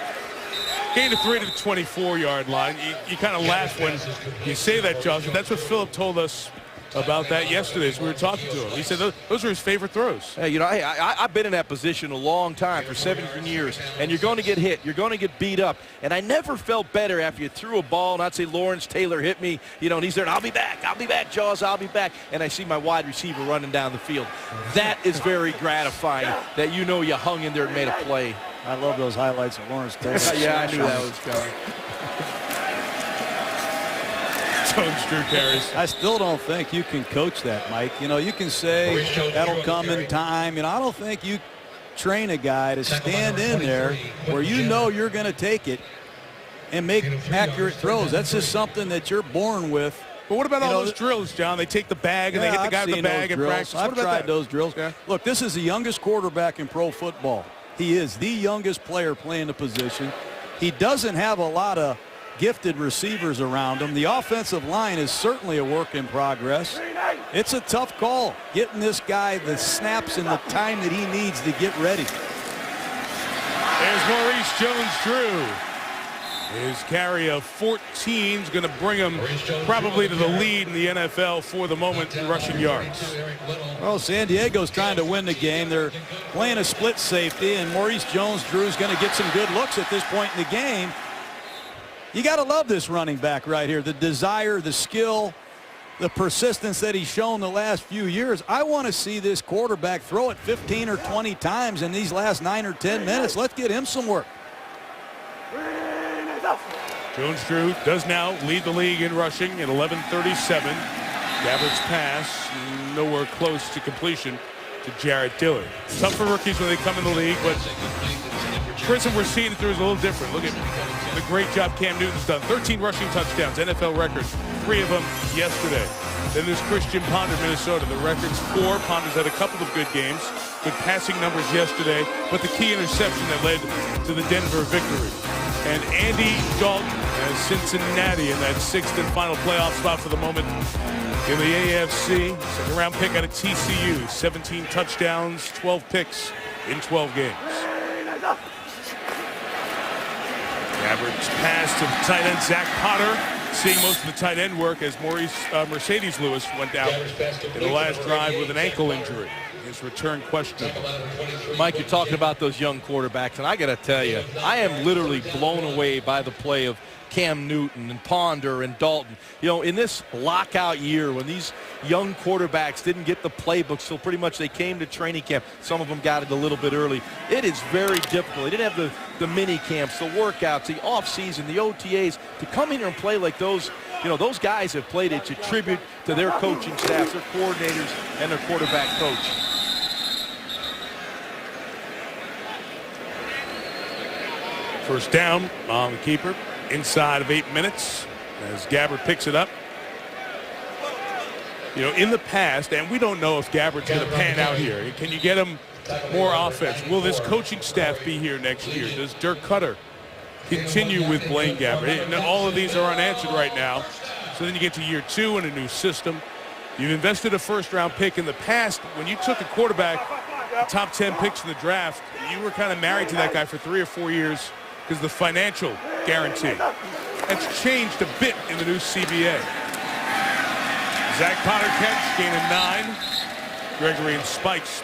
Gained a 3 to the 24-yard line. You kind of laugh when you say that, Josh. That's what Phillip told us about that yesterday as we were talking to him. He said those are his favorite throws. Hey, I've been in that position a long time, for 17 years, and you're going to get hit. You're going to get beat up. And I never felt better after you threw a ball, and I'd say, Lawrence Taylor hit me, and he's there, and I'll be back, Jaws, I'll be back. And I see my wide receiver running down the field. That is very gratifying, that you hung in there and made a play. I love those highlights of Lawrence Taylor. Yeah, I knew that was coming. Jones-Drew carries. I still don't think you can coach that, Mike. You can say that'll come in time. I don't think you train a guy to stand in there where you're going to take it and make accurate throws. That's just something that you're born with. But what about all those drills, John? They take the bag and they hit the guy with the bag in practice. I've tried those drills. Yeah. Look, this is the youngest quarterback in pro football. He is the youngest player playing the position. He doesn't have a lot of gifted receivers around him. The offensive line is certainly a work in progress. It's a tough call, getting this guy the snaps and the time that he needs to get ready. There's Maurice Jones-Drew. His carry of 14 is going to bring him probably to the lead in the NFL for the moment in rushing yards. Well, San Diego's trying to win the game. They're playing a split safety, and Maurice Jones-Drew is going to get some good looks at this point in the game. You got to love this running back right here. The desire, the skill, the persistence that he's shown the last few years. I want to see this quarterback throw it 15 or 20 times in these last 9 or 10 minutes. Let's get him some work. Jones-Drew does now lead the league in rushing at 11:37. Gabbert's pass nowhere close to completion to Jarrett Dillard. Tough for rookies when they come in the league, but the prism we're seeing it through is a little different. Look at the great job Cam Newton's done. 13 rushing touchdowns, NFL record. 3 of them yesterday. Then there's Christian Ponder, Minnesota. The record's 4. Ponder's had a couple of good games. Good passing numbers yesterday, but the key interception that led to the Denver victory. And Andy Dalton has Cincinnati in that 6th and final playoff spot for the moment in the AFC. Second-round pick out of TCU. 17 touchdowns, 12 picks in 12 games. Gabbert's pass to the tight end, Zach Potter, seeing most of the tight end work as Mercedes Lewis went out in the last drive with an ankle injury. His return questionable. Mike, you're talking about those young quarterbacks, and I got to tell you, I am literally blown away by the play of Cam Newton and Ponder and Dalton. You know, in this lockout year when these young quarterbacks didn't get the playbooks till pretty much they came to training camp, some of them got it a little bit early. It is very difficult. They didn't have the mini camps, the workouts, the off-season, the OTAs. To come in here and play like those, you know, those guys have played. It's a tribute to their coaching staffs, their coordinators, and their quarterback coach. First down on the keeper. Inside of 8 minutes as Gabbert picks it up. You know, in the past, and we don't know if Gabbert's going to pan out here. Can you get him more offense? Will this coaching staff be here next year? Does Dirk Cutter continue with Blaine Gabbert? And all of these are unanswered right now. So then you get to year 2 in a new system. You've invested a first-round pick. In the past, when you took a quarterback, top 10 picks in the draft, you were kind of married to that guy for 3 or 4 years because of the financial guarantee. That's changed a bit in the new CBA. Zach Potter catch, gain of 9. Gregory and Spikes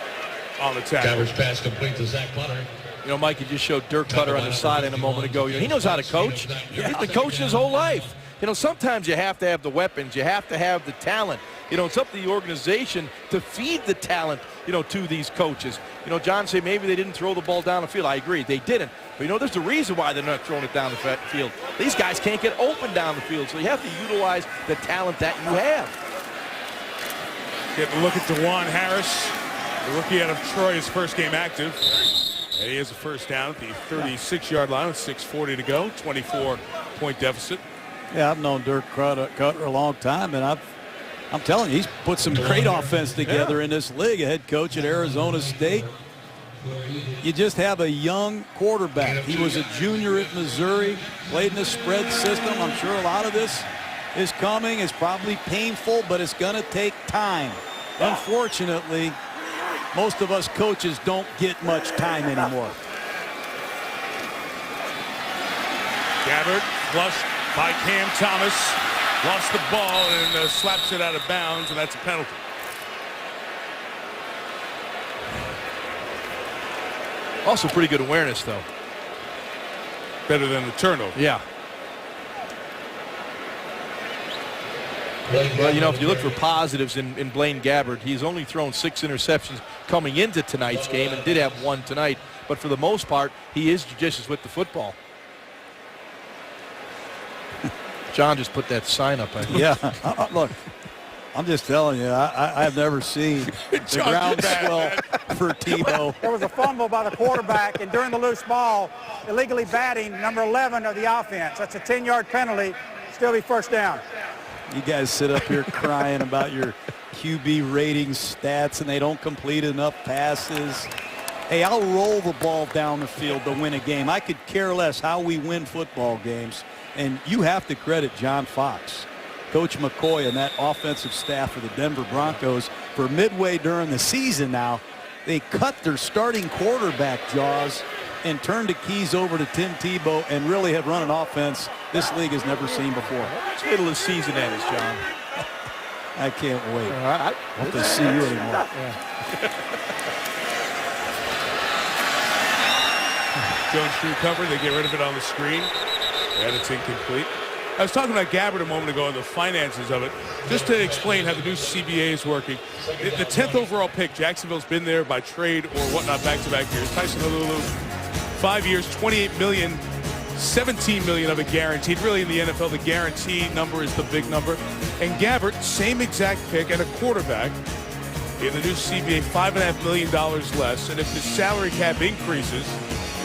on the tackle. Gabbard's pass complete to Zach Potter. You know, Mike, you just showed Dirk Cutter on the sideline a moment ago. You know, he knows how to coach. He's been coaching his whole life. You know, sometimes you have to have the weapons. You have to have the talent. You know, it's up to the organization to feed the talent, you know, to these coaches. You know, John said maybe they didn't throw the ball down the field. I agree, they didn't. But, you know, there's a reason why they're not throwing it down the field. These guys can't get open down the field, so you have to utilize the talent that you have. Getting a look at DeJuan Harris, the rookie out of Troy, his first game active. And he has a first down at the 36-yard line with 6:40 to go, 24-point deficit. Yeah, I've known Dirk Cutter a long time, and I'm telling you, he's put some great offense together in this league. A head coach at Arizona State. You just have a young quarterback. He was a junior at Missouri, played in the spread system. I'm sure a lot of this is coming. It's probably painful, but it's going to take time. Unfortunately, most of us coaches don't get much time anymore. Gabbert flushed by Cam Thomas. Lost the ball and slaps it out of bounds, and that's a penalty. Also pretty good awareness, though. Better than the turnover. Yeah. Well, you know, if you look for positives in Blaine Gabbert, he's only thrown 6 interceptions coming into tonight's game and did have 1 tonight. But for the most part, he is judicious with the football. John just put that sign up. I think. Yeah. Look, I'm just telling you, I've never seen the groundswell for Tebow. There was a fumble by the quarterback, and during the loose ball, illegally batting number 11 of the offense. That's a 10-yard penalty. Still be first down. You guys sit up here crying about your QB rating stats, and they don't complete enough passes. Hey, I'll roll the ball down the field to win a game. I could care less how we win football games. And you have to credit John Fox, Coach McCoy, and that offensive staff of the Denver Broncos for midway during the season now. They cut their starting quarterback jaws and turned the keys over to Tim Tebow and really have run an offense this league has never seen before. Which middle of the season that is, John? I can't wait. I hope to see you anymore. Jones through cover. They get rid of it on the screen. And it's incomplete. I was talking about Gabbert a moment ago and the finances of it. Just to explain how the new CBA is working. The 10th overall pick, Jacksonville's been there by trade or whatnot back-to-back years. Tyson Honolulu, 5 years, $28 million, $17 million of it guaranteed. Really in the NFL, the guaranteed number is the big number. And Gabbert, same exact pick and a quarterback. In the new CBA, $5.5 million less. And if the salary cap increases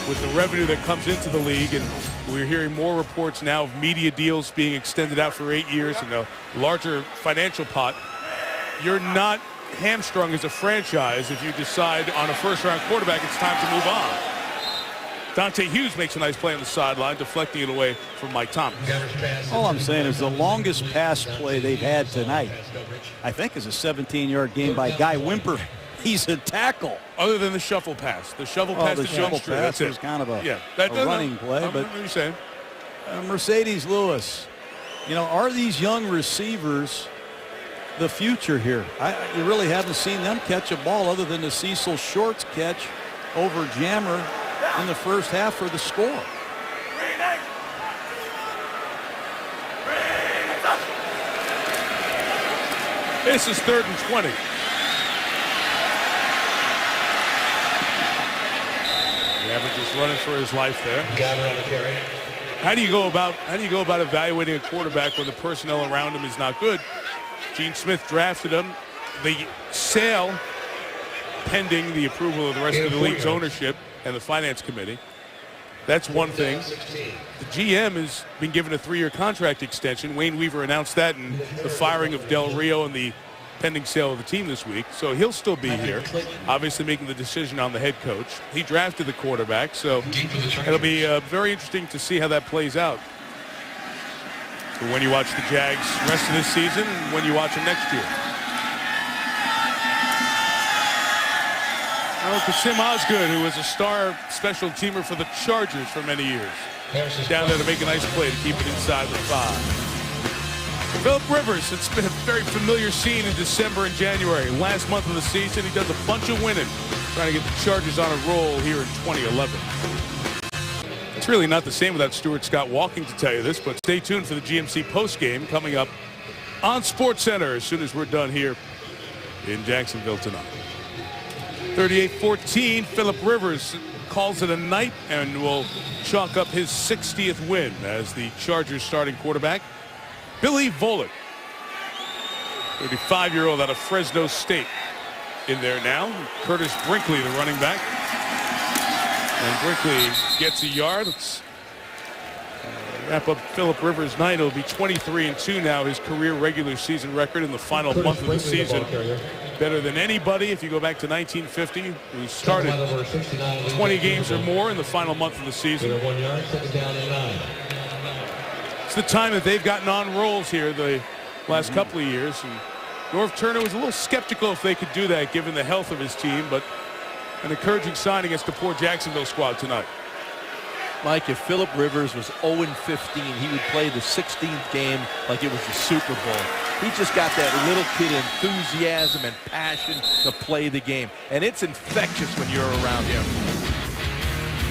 with the revenue that comes into the league, and we're hearing more reports now of media deals being extended out for 8 years and a larger financial pot, you're not hamstrung as a franchise if you decide on a first-round quarterback it's time to move on. Dante Hughes makes a nice play on the sideline, deflecting it away from Mike Thomas. All I'm saying is the longest pass play they've had tonight, I think, is a 17-yard game by Guy Wimper. He's a tackle. Other than the shuffle pass. The shovel pass to Jones Drew. That's was kind of a running play. But what are you saying? Mercedes Lewis, you know, are these young receivers the future here. You really haven't seen them catch a ball other than the Cecil Shorts catch over Jammer in the first half for the score. This is 3rd and 20. Gabbert is running for his life there. Gabbert on the carry. How do you go about evaluating a quarterback when the personnel around him is not good? Gene Smith drafted him. The sale, pending the approval of the rest of the league's ownership and the finance committee. That's one thing. The GM has been given a 3-year contract extension. Wayne Weaver announced that in the firing of Del Rio and the pending sale of the team this week. So he'll still be here, obviously making the decision on the head coach. He drafted the quarterback, so it'll be very interesting to see how that plays out. So when you watch the Jags rest of this season and when you watch them next year. Oh, Kasim Osgood, who was a star special teamer for the Chargers for many years. Down there to make a nice play to keep it inside the 5. Philip Rivers, it's been a very familiar scene in December and January. Last month of the season, he does a bunch of winning, trying to get the Chargers on a roll here in 2011. It's really not the same without Stuart Scott walking to tell you this, but stay tuned for the GMC postgame coming up on SportsCenter as soon as we're done here in Jacksonville tonight. 38-14, Philip Rivers calls it a night and will chalk up his 60th win as the Chargers starting quarterback. Billy Volek, 35-year-old out of Fresno State, in there now. Curtis Brinkley, the running back. And Brinkley gets a yard. Let's wrap up Philip Rivers' night. It'll be 23-2 now, his career regular season record in the final month of the season. Better than anybody if you go back to 1950, who started 20 games or more in the final month of the season. It's the time that they've gotten on rolls here the last couple of years. And Norv Turner was a little skeptical if they could do that given the health of his team, but an encouraging sign against the poor Jacksonville squad tonight. Mike, if Philip Rivers was 0-15, he would play the 16th game like it was the Super Bowl. He just got that little kid enthusiasm and passion to play the game. And it's infectious when you're around him.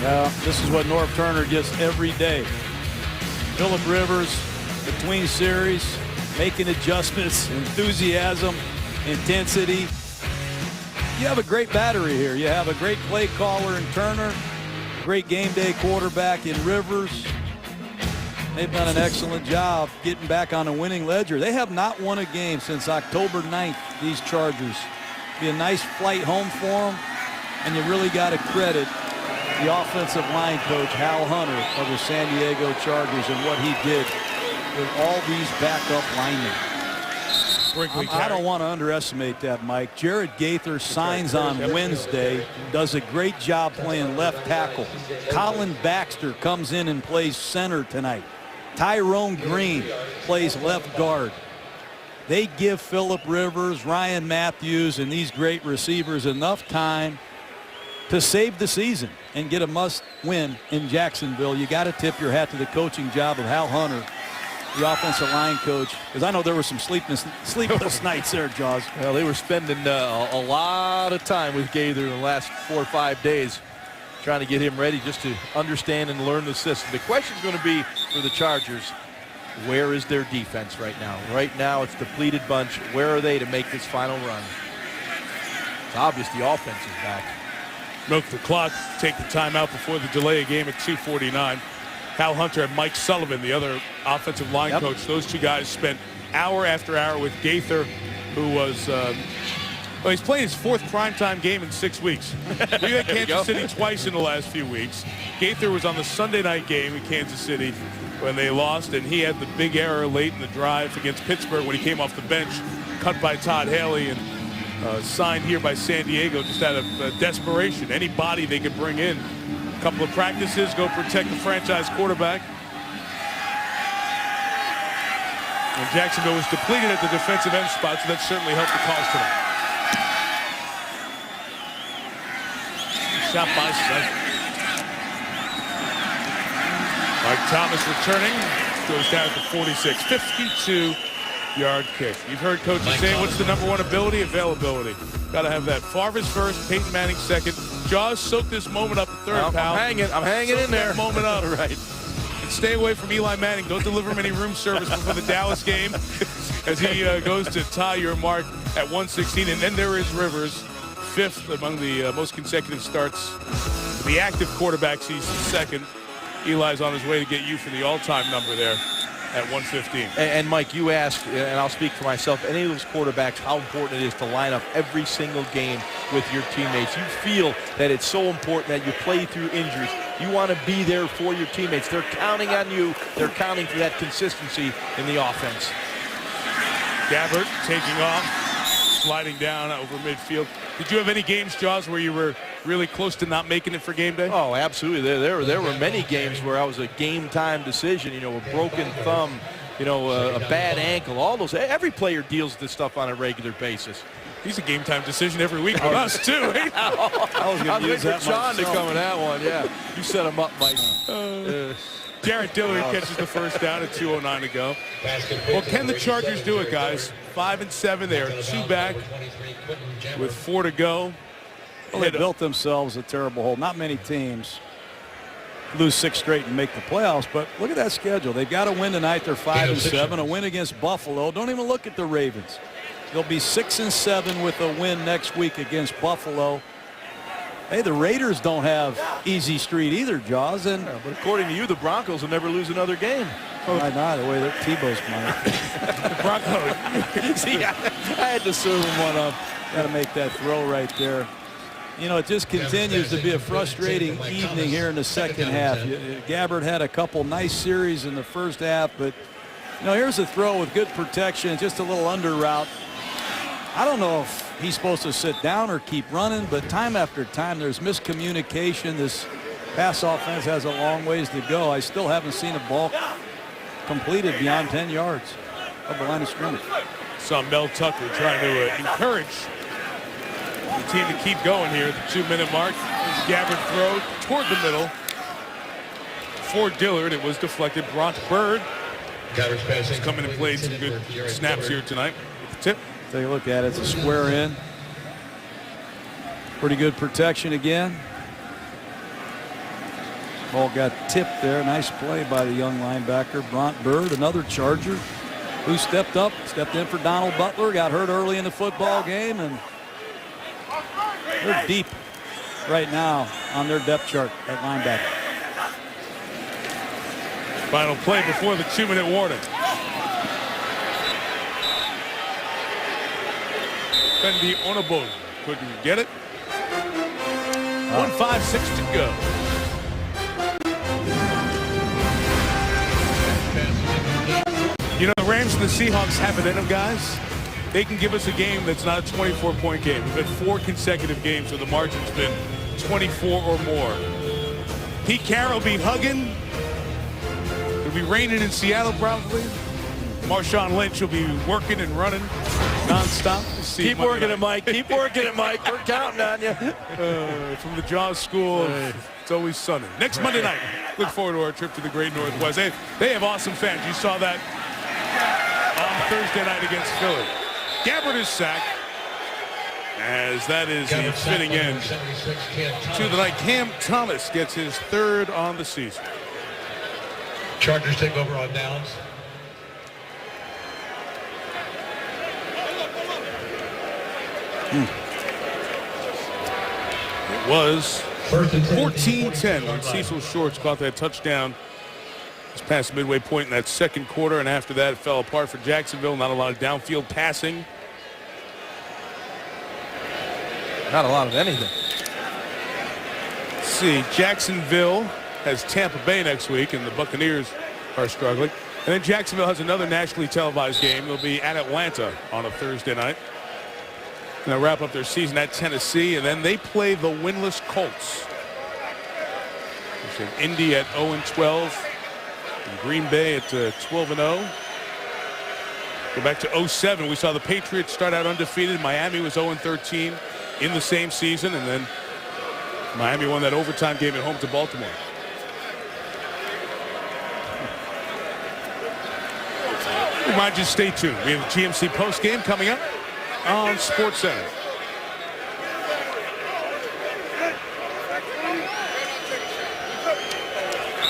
Yeah, this is what Norv Turner gets every day. Philip Rivers, between series, making adjustments, enthusiasm, intensity. You have a great battery here. You have a great play caller in Turner, great game day quarterback in Rivers. They've done an excellent job getting back on a winning ledger. They have not won a game since October 9th, these Chargers. Be a nice flight home for them, and you really got to credit the offensive line coach, Hal Hunter, of the San Diego Chargers, and what he did with all these backup linemen. I don't want to underestimate that, Mike. Jared Gaither signs on Wednesday, does a great job playing left tackle. Colin Baxter comes in and plays center tonight. Tyrone Green plays left guard. They give Philip Rivers, Ryan Matthews, and these great receivers enough time to save the season and get a must-win in Jacksonville. You got to tip your hat to the coaching job of Hal Hunter, the offensive line coach, because I know there were some sleepless nights there, Jaws. Well, they were spending a lot of time with Gaither in the last 4 or 5 days trying to get him ready just to understand and learn the system. The question is going to be for the Chargers, where is their defense right now? Right now, it's a depleted bunch. Where are they to make this final run? It's obvious the offense is back. Milk the clock, take the timeout before the delay of game at 2:49. Hal Hunter and Mike Sullivan, the other offensive line coach, those two guys spent hour after hour with Gaither, who was, well, he's playing his 4th primetime game in 6 weeks. We had Kansas City twice in the last few weeks. Gaither was on the Sunday night game in Kansas City when they lost, and he had the big error late in the drive against Pittsburgh when he came off the bench, cut by Todd Haley, and signed here by San Diego just out of desperation. Anybody they could bring in. A couple of practices, go protect the franchise quarterback. And Jacksonville was depleted at the defensive end spot, so that certainly helped the cause tonight. Shot by Sutton. Mike Thomas returning, goes down to 46. yard kick. You've heard coaches say, what's the #1 ability? Availability. Got to have that. Farvis first, Peyton Manning second. Jaws, soak this moment up at third, pal. I'm hanging in there. That moment up. Right. And stay away from Eli Manning. Don't deliver him any room service before the Dallas game as he goes to tie your mark at 116. And then there is Rivers, 5th among the most consecutive starts. The active quarterbacks, he's 2nd. Eli's on his way to get you for the all-time number there at 115. And Mike, you asked, and I'll speak for myself, any of those quarterbacks, how important it is to line up every single game with your teammates. You feel that it's so important that you play through injuries. You want to be there for your teammates. They're counting on you. They're counting for that consistency in the offense. Gabbert taking off, sliding down over midfield. Did you have any games, Jaws, where you were really close to not making it for game day? Oh, absolutely. There were many games where I was a game-time decision, a broken thumb, a bad ankle, all those. Every player deals with this stuff on a regular basis. He's a game-time decision every week with us, too. I was waiting for John to come in that one, yeah. You set him up, Mike. Jarrett Dillard catches the first down at 2:09 to go. Well, can the Chargers do it, guys? 5-7. They are 2 back with 4 to go. Well, they built themselves a terrible hole. Not many teams lose 6 straight and make the playoffs, but look at that schedule. They've got to win tonight. They're 5-7. A win against Buffalo. Don't even look at the Ravens. They'll be 6-7 with a win next week against Buffalo. Hey, the Raiders don't have easy street either, Jaws. And but according to you, the Broncos will never lose another game. Why not? The way that Tebow's playing. The Broncos. See, I had to serve him one up. Got to make that throw right there. It just continues to be a frustrating evening here in the second half. Gabbert had a couple nice series in the first half, but here's a throw with good protection, just a little under route. I don't know if he's supposed to sit down or keep running, but time after time there's miscommunication. This pass offense has a long ways to go. I still haven't seen a ball completed beyond 10 yards of the line of scrimmage. Saw Mel Tucker trying to encourage the team to keep going here at the 2-minute mark. Gabbert throw toward the middle for Dillard. It was deflected. Brock Bird has come in and played some good snaps here tonight with the tip. Take a look at it. It's a square in. Pretty good protection again. Ball got tipped there. Nice play by the young linebacker, Bront Bird, another Charger who stepped in for Donald Butler, got hurt early in the football game, and they're deep right now on their depth chart at linebacker. Final play before the 2-minute warning. Fendi Onabo couldn't get it. 1:56 to go. The Rams and the Seahawks have it in them, guys. They can give us a game that's not a 24-point game. We've had 4 consecutive games where the margin's been 24 or more. Pete Carroll be hugging. It'll be raining in Seattle probably. Marshawn Lynch will be working and running nonstop. Keep working it, Mike. Keep working it, Mike. We're counting on you. From the Jaws School, it's always sunny. Next Monday night, look forward to our trip to the Great Northwest. They have awesome fans. You saw that on Thursday night against Philly. Gabbert is sacked, as that is the fitting end to the night. Cam Thomas gets his 3rd on the season. Chargers take over on downs. It was 14-10 when Cecil Shorts caught that touchdown just past midway point in that second quarter, and after that it fell apart for Jacksonville. Not a lot of downfield passing. Not a lot of anything. Let's see, Jacksonville has Tampa Bay next week, and the Buccaneers are struggling. And then Jacksonville has another nationally televised game. They'll be at Atlanta on a Thursday night. And they'll wrap up their season at Tennessee, and then they play the winless Colts. Indy at 0-12, and Green Bay at 12-0. Go back to 07. We saw the Patriots start out undefeated. Miami was 0-13 in the same season, and then Miami won that overtime game at home to Baltimore. Remind you to stay tuned. We have the GMC post game coming up on Sports Center.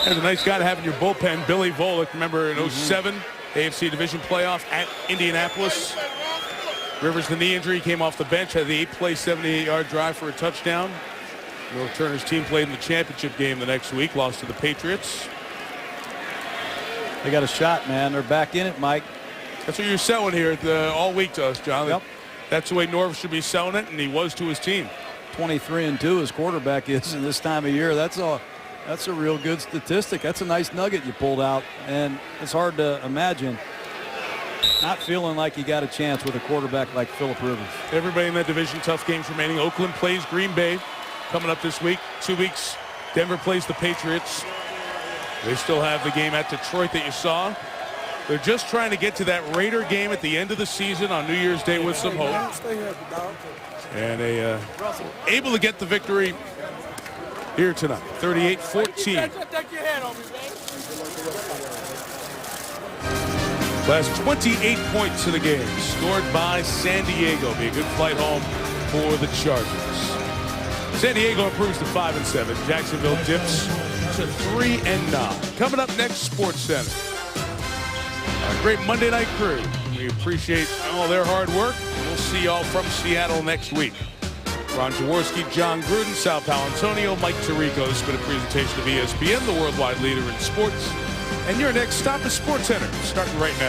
That's a nice guy to have in your bullpen, Billy Volek. Remember in 07, AFC Division playoff at Indianapolis. Rivers, the knee injury, came off the bench, had the 8-play, 78-yard drive for a touchdown. Will Turner's team played in the championship game the next week, lost to the Patriots. They got a shot, man. They're back in it, Mike. That's what you're selling here all week to us, John. Yep. That's the way Norv should be selling it, and he was to his team. 23-2 his quarterback is in this time of year. That's a real good statistic. That's a nice nugget you pulled out, and it's hard to imagine not feeling like you got a chance with a quarterback like Phillip Rivers. Everybody in that division, tough games remaining. Oakland plays Green Bay coming up this week. 2 weeks, Denver plays the Patriots. They still have the game at Detroit that you saw. They're just trying to get to that Raider game at the end of the season on New Year's Day with some hope. And they able to get the victory here tonight, 38-14. Last 28 points in the game scored by San Diego. Be a good flight home for the Chargers. San Diego improves to 5-7. Jacksonville dips to 3-9. Coming up next, Sports Center. Our great Monday night crew. We appreciate all their hard work. We'll see y'all from Seattle next week. Ron Jaworski, John Gruden, Sal Palantonio, Mike Tirico. This has been a presentation of ESPN, the worldwide leader in sports. And your next stop is Sports Center, starting right now.